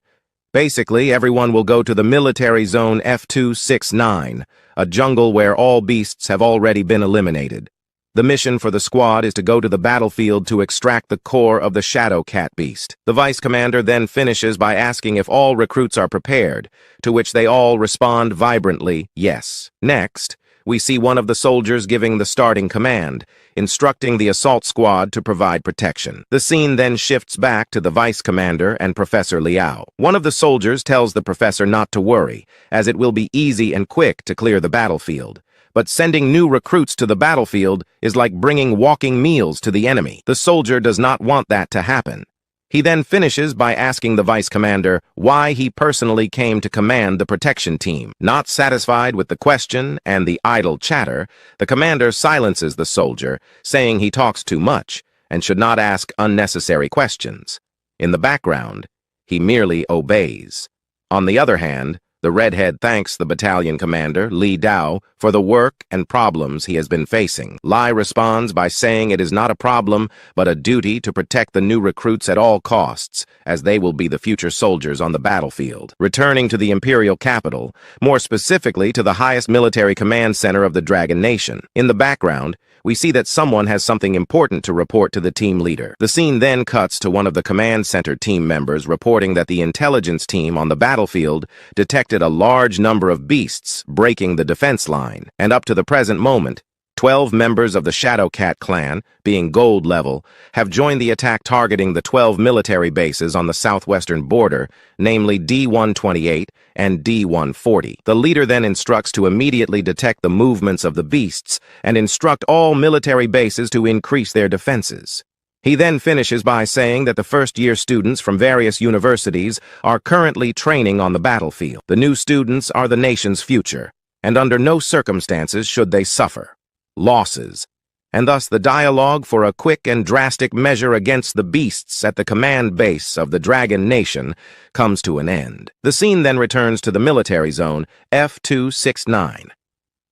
Basically, everyone will go to the military zone F269, a jungle where all beasts have already been eliminated. The mission for the squad is to go to the battlefield to extract the core of the Shadow Cat Beast. The vice commander then finishes by asking if all recruits are prepared, to which they all respond vibrantly, yes. Next, we see one of the soldiers giving the starting command, instructing the assault squad to provide protection. The scene then shifts back to the vice commander and Professor Liao. One of the soldiers tells the professor not to worry, as it will be easy and quick to clear the battlefield. But sending new recruits to the battlefield is like bringing walking meals to the enemy. The soldier does not want that to happen. He then finishes by asking the vice commander why he personally came to command the protection team. Not satisfied with the question and the idle chatter, the commander silences the soldier, saying he talks too much and should not ask unnecessary questions. In the background, he merely obeys. On the other hand, the redhead thanks the battalion commander, Li Dao, for the work and problems he has been facing. Lai responds by saying it is not a problem, but a duty to protect the new recruits at all costs, as they will be the future soldiers on the battlefield. Returning to the imperial capital, more specifically to the highest military command center of the Dragon Nation. In the background, we see that someone has something important to report to the team leader. The scene then cuts to one of the command center team members reporting that the intelligence team on the battlefield detected a large number of beasts breaking the defense line, and up to the present moment, 12 members of the Shadowcat clan, being gold level, have joined the attack targeting the 12 military bases on the southwestern border, namely D-128 and D-140. The leader then instructs to immediately detect the movements of the beasts and instruct all military bases to increase their defenses. He then finishes by saying that the first-year students from various universities are currently training on the battlefield. The new students are the nation's future, and under no circumstances should they suffer losses, and thus the dialogue for a quick and drastic measure against the beasts at the command base of the Dragon Nation comes to an end. The scene then returns to the military zone, F-269.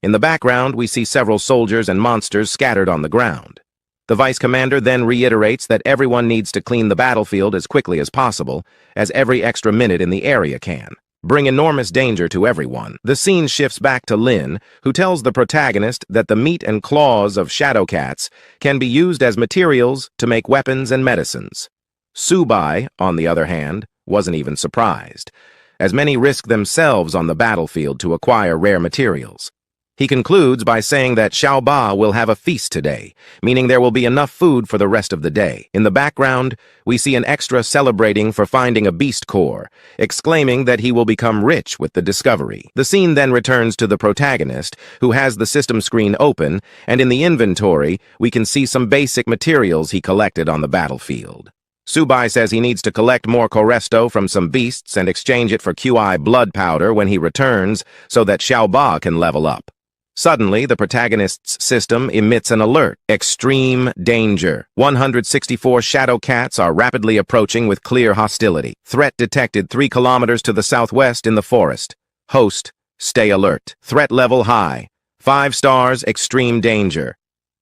In the background, we see several soldiers and monsters scattered on the ground. The vice commander then reiterates that everyone needs to clean the battlefield as quickly as possible, as every extra minute in the area can bring enormous danger to everyone. The scene shifts back to Lin, who tells the protagonist that the meat and claws of shadowcats can be used as materials to make weapons and medicines. Subai, on the other hand, wasn't even surprised, as many risk themselves on the battlefield to acquire rare materials. He concludes by saying that Xiao Ba will have a feast today, meaning there will be enough food for the rest of the day. In the background, we see an extra celebrating for finding a beast core, exclaiming that he will become rich with the discovery. The scene then returns to the protagonist, who has the system screen open, and in the inventory, we can see some basic materials he collected on the battlefield. Subai says he needs to collect more Coresto from some beasts and exchange it for QI blood powder when he returns, so that Xiao Ba can level up. Suddenly, the protagonist's system emits an alert. Extreme danger. 164 shadow cats are rapidly approaching with clear hostility. Threat detected 3 kilometers to the southwest in the forest. Host, stay alert. Threat level high. 5 stars, extreme danger.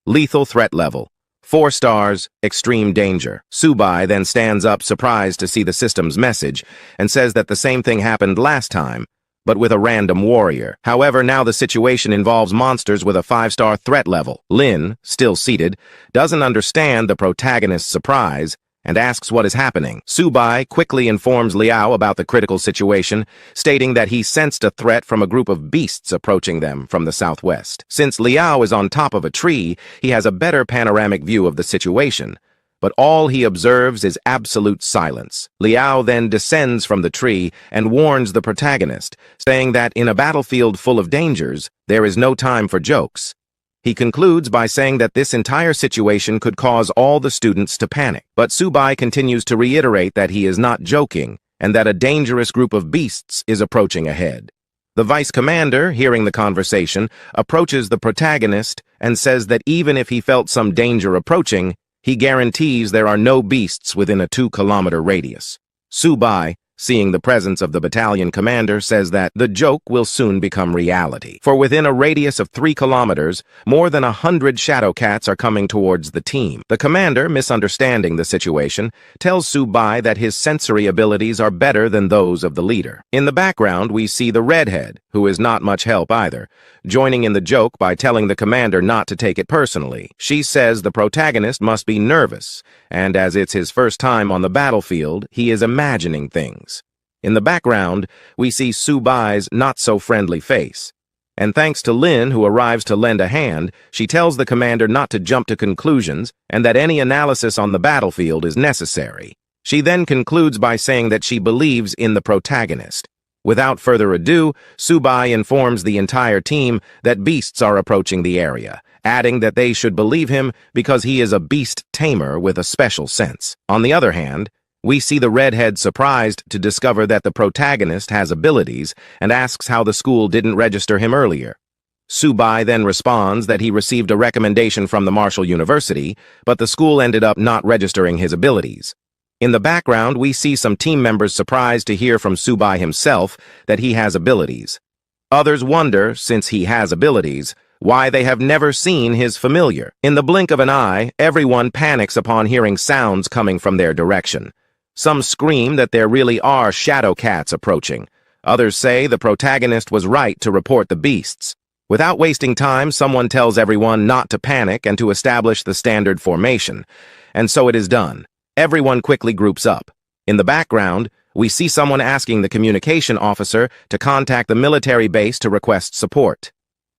Lethal threat level. 4 stars, extreme danger. Subai then stands up surprised to see the system's message and says that the same thing happened last time, but with a random warrior. However, now the situation involves monsters with a 5-star threat level. Lin, still seated, doesn't understand the protagonist's surprise and asks what is happening. Subai quickly informs Liao about the critical situation, stating that he sensed a threat from a group of beasts approaching them from the southwest. Since Liao is on top of a tree, he has a better panoramic view of the situation, but all he observes is absolute silence. Liao then descends from the tree and warns the protagonist, saying that in a battlefield full of dangers, there is no time for jokes. He concludes by saying that this entire situation could cause all the students to panic. But Subai continues to reiterate that he is not joking and that a dangerous group of beasts is approaching ahead. The vice commander, hearing the conversation, approaches the protagonist and says that even if he felt some danger approaching, he guarantees there are no beasts within a 2-kilometer radius. Subai, seeing the presence of the battalion commander, says that the joke will soon become reality. For within a radius of 3 kilometers, more than 100 shadow cats are coming towards the team. The commander, misunderstanding the situation, tells Subai that his sensory abilities are better than those of the leader. In the background, we see the redhead, who is not much help either, joining in the joke by telling the commander not to take it personally. She says the protagonist must be nervous, and as it's his first time on the battlefield, he is imagining things. In the background, we see Subai's not-so-friendly face. And thanks to Lin, who arrives to lend a hand, she tells the commander not to jump to conclusions and that any analysis on the battlefield is necessary. She then concludes by saying that she believes in the protagonist. Without further ado, Subai informs the entire team that beasts are approaching the area, adding that they should believe him because he is a beast tamer with a special sense. On the other hand, We see the redhead surprised to discover that the protagonist has abilities and asks how the school didn't register him earlier. Subai then responds that he received a recommendation from the Martial University, but the school ended up not registering his abilities. In the background, we see some team members surprised to hear from Subai himself that he has abilities. Others wonder, since he has abilities, why they have never seen his familiar. In the blink of an eye, everyone panics upon hearing sounds coming from their direction. Some scream that there really are shadow cats approaching. Others say the protagonist was right to report the beasts. Without wasting time, someone tells everyone not to panic and to establish the standard formation. And so it is done. Everyone quickly groups up. In the background, we see someone asking the communication officer to contact the military base to request support.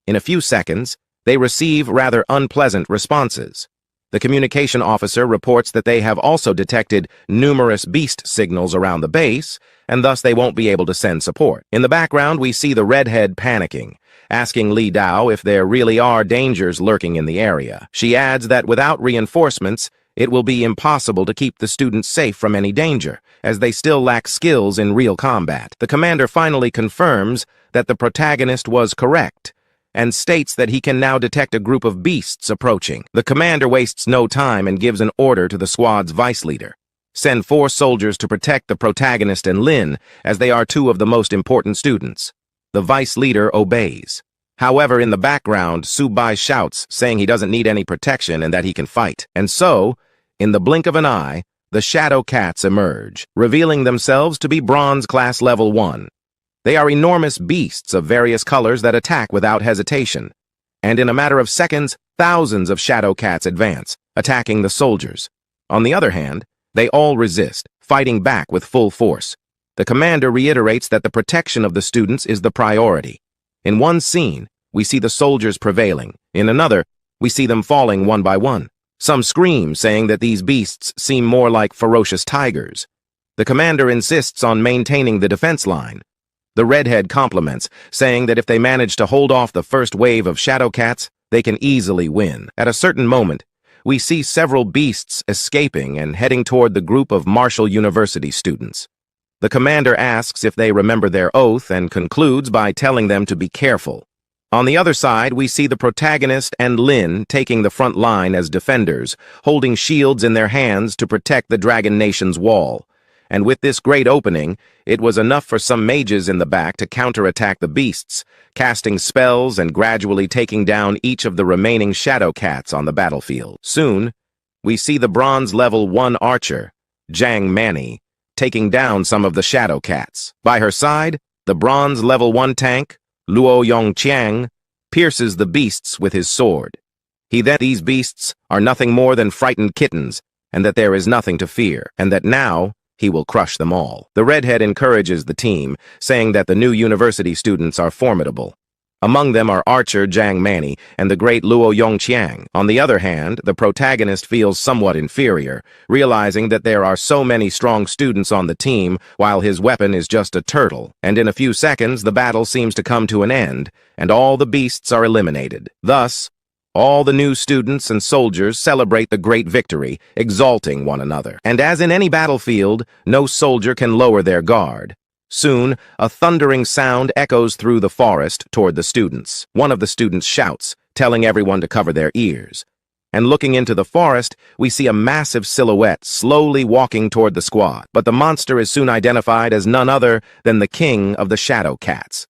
In a few seconds, they receive rather unpleasant responses. The communication officer reports that they have also detected numerous beast signals around the base, and thus they won't be able to send support. In the background, we see the redhead panicking, asking Li Dao if there really are dangers lurking in the area. She adds that without reinforcements, it will be impossible to keep the students safe from any danger, as they still lack skills in real combat. The commander finally confirms that the protagonist was correct, and states that he can now detect a group of beasts approaching. The commander wastes no time and gives an order to the squad's vice leader. Send 4 soldiers to protect the protagonist and Lin, as they are 2 of the most important students. The vice leader obeys. However, in the background, Subai shouts, saying he doesn't need any protection and that he can fight. And so, in the blink of an eye, the shadow cats emerge, revealing themselves to be bronze class level 1. They are enormous beasts of various colors that attack without hesitation. And in a matter of seconds, thousands of shadow cats advance, attacking the soldiers. On the other hand, they all resist, fighting back with full force. The commander reiterates that the protection of the students is the priority. In one scene, we see the soldiers prevailing. In another, we see them falling one by one. Some scream, saying that these beasts seem more like ferocious tigers. The commander insists on maintaining the defense line. The redhead compliments, saying that if they manage to hold off the first wave of shadow cats, they can easily win. At a certain moment, we see several beasts escaping and heading toward the group of Martial University students. The commander asks if they remember their oath and concludes by telling them to be careful. On the other side, we see the protagonist and Lin taking the front line as defenders, holding shields in their hands to protect the Dragon Nation's wall. And with this great opening, it was enough for some mages in the back to counterattack the beasts, casting spells and gradually taking down each of the remaining shadow cats on the battlefield. Soon, we see the bronze level 1 archer, Jiang Mani, taking down some of the shadow cats. By her side, the bronze level 1 tank, Luo Yongqiang, pierces the beasts with his sword. These beasts are nothing more than frightened kittens, and that there is nothing to fear, and that now he will crush them all. The redhead encourages the team, saying that the new university students are formidable. Among them are archer Jiang Mani and the great Luo Yongqiang. On the other hand, the protagonist feels somewhat inferior, realizing that there are so many strong students on the team while his weapon is just a turtle, and in a few seconds the battle seems to come to an end, and all the beasts are eliminated. Thus, all the new students and soldiers celebrate the great victory, exalting one another. And as in any battlefield, no soldier can lower their guard. Soon, a thundering sound echoes through the forest toward the students. One of the students shouts, telling everyone to cover their ears. And looking into the forest, we see a massive silhouette slowly walking toward the squad. But the monster is soon identified as none other than the king of the shadow cats.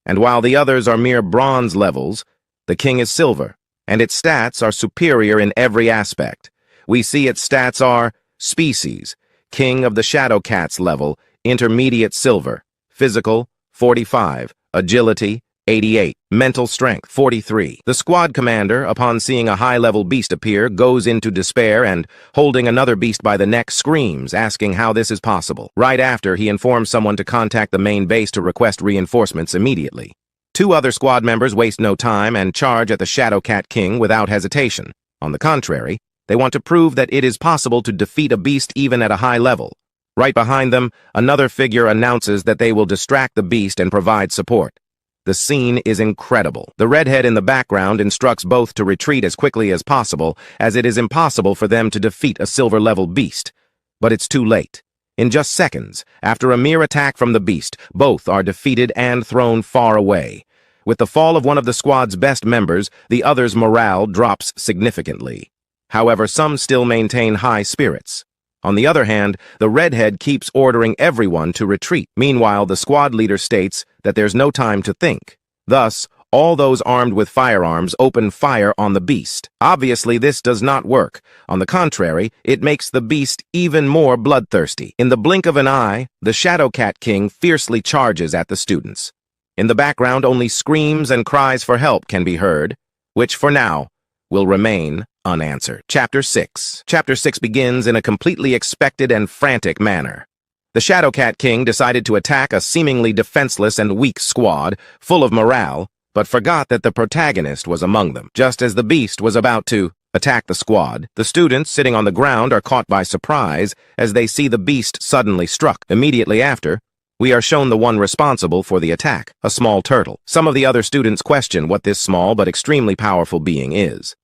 And while the others are mere bronze levels, the king is silver, and its stats are superior in every aspect. We see its stats are species, king of the shadow cats level, intermediate silver, physical, 45, agility, 88, mental strength, 43. The squad commander, upon seeing a high-level beast appear, goes into despair and, holding another beast by the neck, screams, asking how this is possible. Right after, he informs someone to contact the main base to request reinforcements immediately. 2 other squad members waste no time and charge at the Shadow Cat King without hesitation. On the contrary, they want to prove that it is possible to defeat a beast even at a high level. Right behind them, another figure announces that they will distract the beast and provide support. The scene is incredible. The redhead in the background instructs both to retreat as quickly as possible, as it is impossible for them to defeat a silver-level beast. But it's too late. In just seconds, after a mere attack from the beast, both are defeated and thrown far away. With the fall of one of the squad's best members, the other's morale drops significantly. However, some still maintain high spirits. On the other hand, the redhead keeps ordering everyone to retreat. Meanwhile, the squad leader states that there's no time to think. Thus, all those armed with firearms open fire on the beast. Obviously, this does not work. On the contrary, it makes the beast even more bloodthirsty. In the blink of an eye, the Shadow Cat King fiercely charges at the students. In the background, only screams and cries for help can be heard, which for now will remain unanswered. Chapter 6. Chapter 6 begins in a completely expected and frantic manner. The Shadow Cat King decided to attack a seemingly defenseless and weak squad, full of morale, but forgot that the protagonist was among them. Just as the beast was about to attack the squad, the students sitting on the ground are caught by surprise as they see the beast suddenly struck. Immediately after, we are shown the one responsible for the attack, a small turtle. Some of the other students question what this small but extremely powerful being is.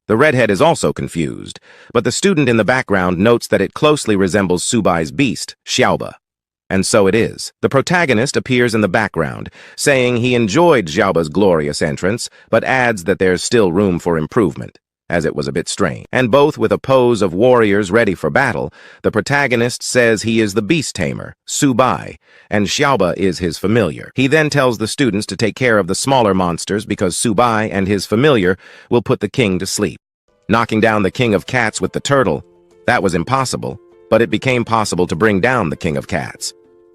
The redhead is also confused, but the student in the background notes that it closely resembles Subai's beast, Xiaoba. And so it is. The protagonist appears in the background, saying he enjoyed Xiaoba's glorious entrance, but adds that there's still room for improvement, as it was a bit strange. And both with a pose of warriors ready for battle, the protagonist says he is the beast tamer, Subai, and Xiaoba is his familiar. He then tells the students to take care of the smaller monsters because Subai and his familiar will put the king to sleep. Knocking down the king of cats with the turtle, that was impossible, but it became possible to bring down the king of cats.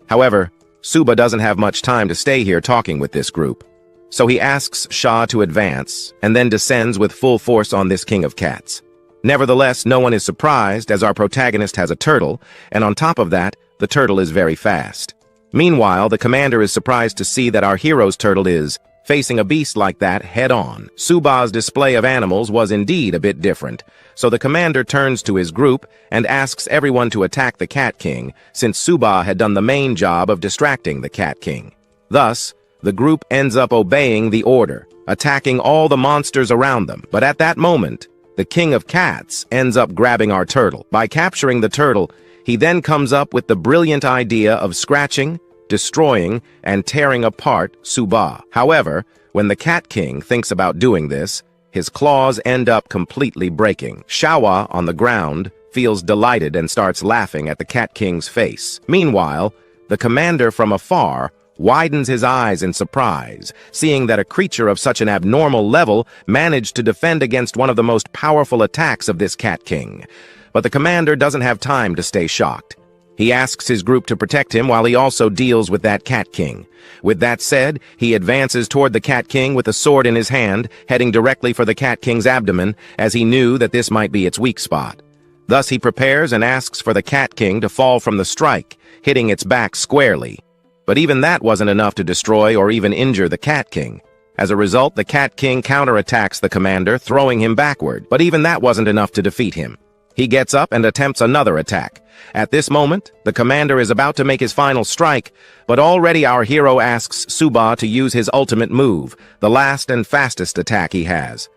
However, Suba doesn't have much time to stay here talking with this group, so he asks Sha to advance and then descends with full force on this king of cats. Nevertheless, no one is surprised as our protagonist has a turtle, and on top of that, the turtle is very fast. Meanwhile, the commander is surprised to see that our hero's turtle is facing a beast like that head-on. Suba's display of animals was indeed a bit different, so the commander turns to his group and asks everyone to attack the Cat King, since Suba had done the main job of distracting the Cat King. Thus, the group ends up obeying the order, attacking all the monsters around them. But at that moment, the King of Cats ends up grabbing our turtle. By capturing the turtle, he then comes up with the brilliant idea of scratching, destroying, and tearing apart Suba. However, when the Cat King thinks about doing this, his claws end up completely breaking. Xiaowa, on the ground, feels delighted and starts laughing at the Cat King's face. Meanwhile, the commander from afar widens his eyes in surprise, seeing that a creature of such an abnormal level managed to defend against one of the most powerful attacks of this Cat King. But the commander doesn't have time to stay shocked. He asks his group to protect him while he also deals with that Cat King. With that said, he advances toward the Cat King with a sword in his hand, heading directly for the Cat King's abdomen, as he knew that this might be its weak spot. Thus he prepares and asks for the Cat King to fall from the strike, hitting its back squarely. But even that wasn't enough to destroy or even injure the Cat King. As a result, the Cat King counterattacks the commander, throwing him backward. But even that wasn't enough to defeat him. He gets up and attempts another attack. At this moment, the commander is about to make his final strike, but already our hero asks Suba to use his ultimate move, the last and fastest attack he has.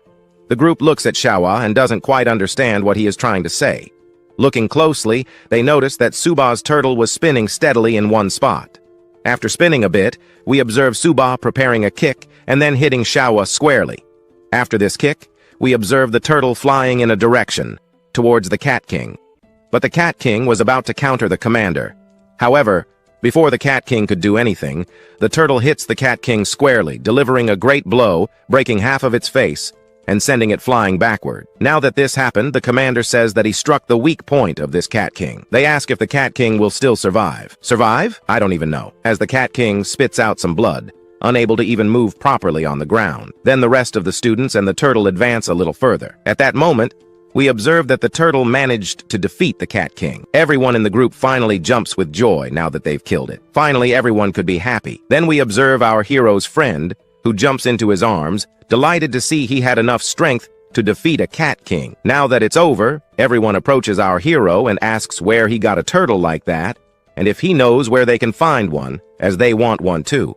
The group looks at Xiaowa and doesn't quite understand what he is trying to say. Looking closely, they notice that Suba's turtle was spinning steadily in one spot. After spinning a bit, we observe Suba preparing a kick and then hitting Xiaowa squarely. After this kick, we observe the turtle flying in a direction, towards the Cat King. But the Cat King was about to counter the commander. However, before the Cat King could do anything, the turtle hits the Cat King squarely, delivering a great blow, breaking half of its face, and sending it flying backward. Now that this happened, the commander says that he struck the weak point of this Cat King. They ask if the Cat King will still survive. Survive? I don't even know, as the Cat King spits out some blood, unable to even move properly on the ground. Then the rest of the students and the turtle advance a little further. At that moment, we observe that the turtle managed to defeat the Cat King. Everyone in the group finally jumps with joy now that they've killed it. Finally, everyone could be happy. Then we observe our hero's friend, who jumps into his arms, delighted to see he had enough strength to defeat a Cat King. Now that it's over, everyone approaches our hero and asks where he got a turtle like that, and if he knows where they can find one, as they want one too.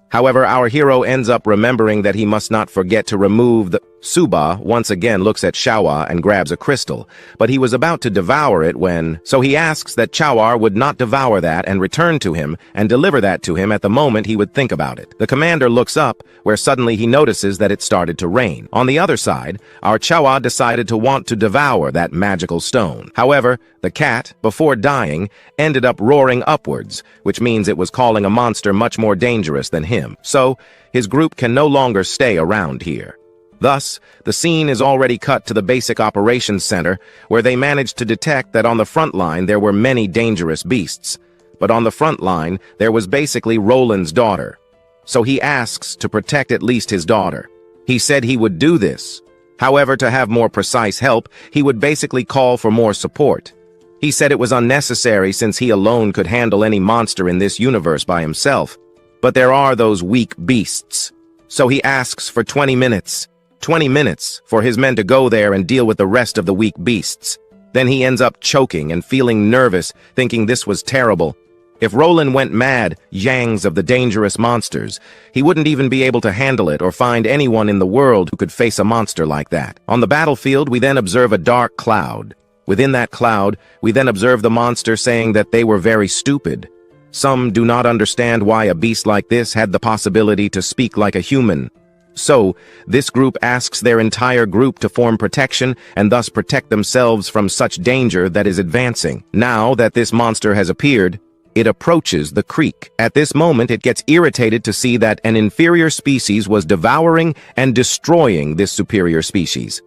However, our hero ends up remembering that he must not forget to remove the Suba once again looks at Chawa and grabs a crystal, but he was about to devour it so he asks that Chawar would not devour that and return to him and deliver that to him at the moment he would think about it. The commander looks up, where suddenly he notices that it started to rain. On the other side, our Chawa decided to want to devour that magical stone. However, the cat, before dying, ended up roaring upwards, which means it was calling a monster much more dangerous than him. So, his group can no longer stay around here. Thus, the scene is already cut to the basic operations center, where they managed to detect that on the front line there were many dangerous beasts. But on the front line, there was basically Roland's daughter. So he asks to protect at least his daughter. He said he would do this. However, to have more precise help, he would basically call for more support. He said it was unnecessary since he alone could handle any monster in this universe by himself. But there are those weak beasts. So he asks for 20 minutes. 20 minutes for his men to go there and deal with the rest of the weak beasts. Then he ends up choking and feeling nervous, thinking this was terrible. If Roland went mad, yangs of the dangerous monsters, he wouldn't even be able to handle it or find anyone in the world who could face a monster like that. On the battlefield, we then observe a dark cloud. Within that cloud, we then observe the monster saying that they were very stupid. Some do not understand why a beast like this had the possibility to speak like a human. So, this group asks their entire group to form protection and thus protect themselves from such danger that is advancing. Now that this monster has appeared, it approaches the creek. At this moment, it gets irritated to see that an inferior species was devouring and destroying this superior species.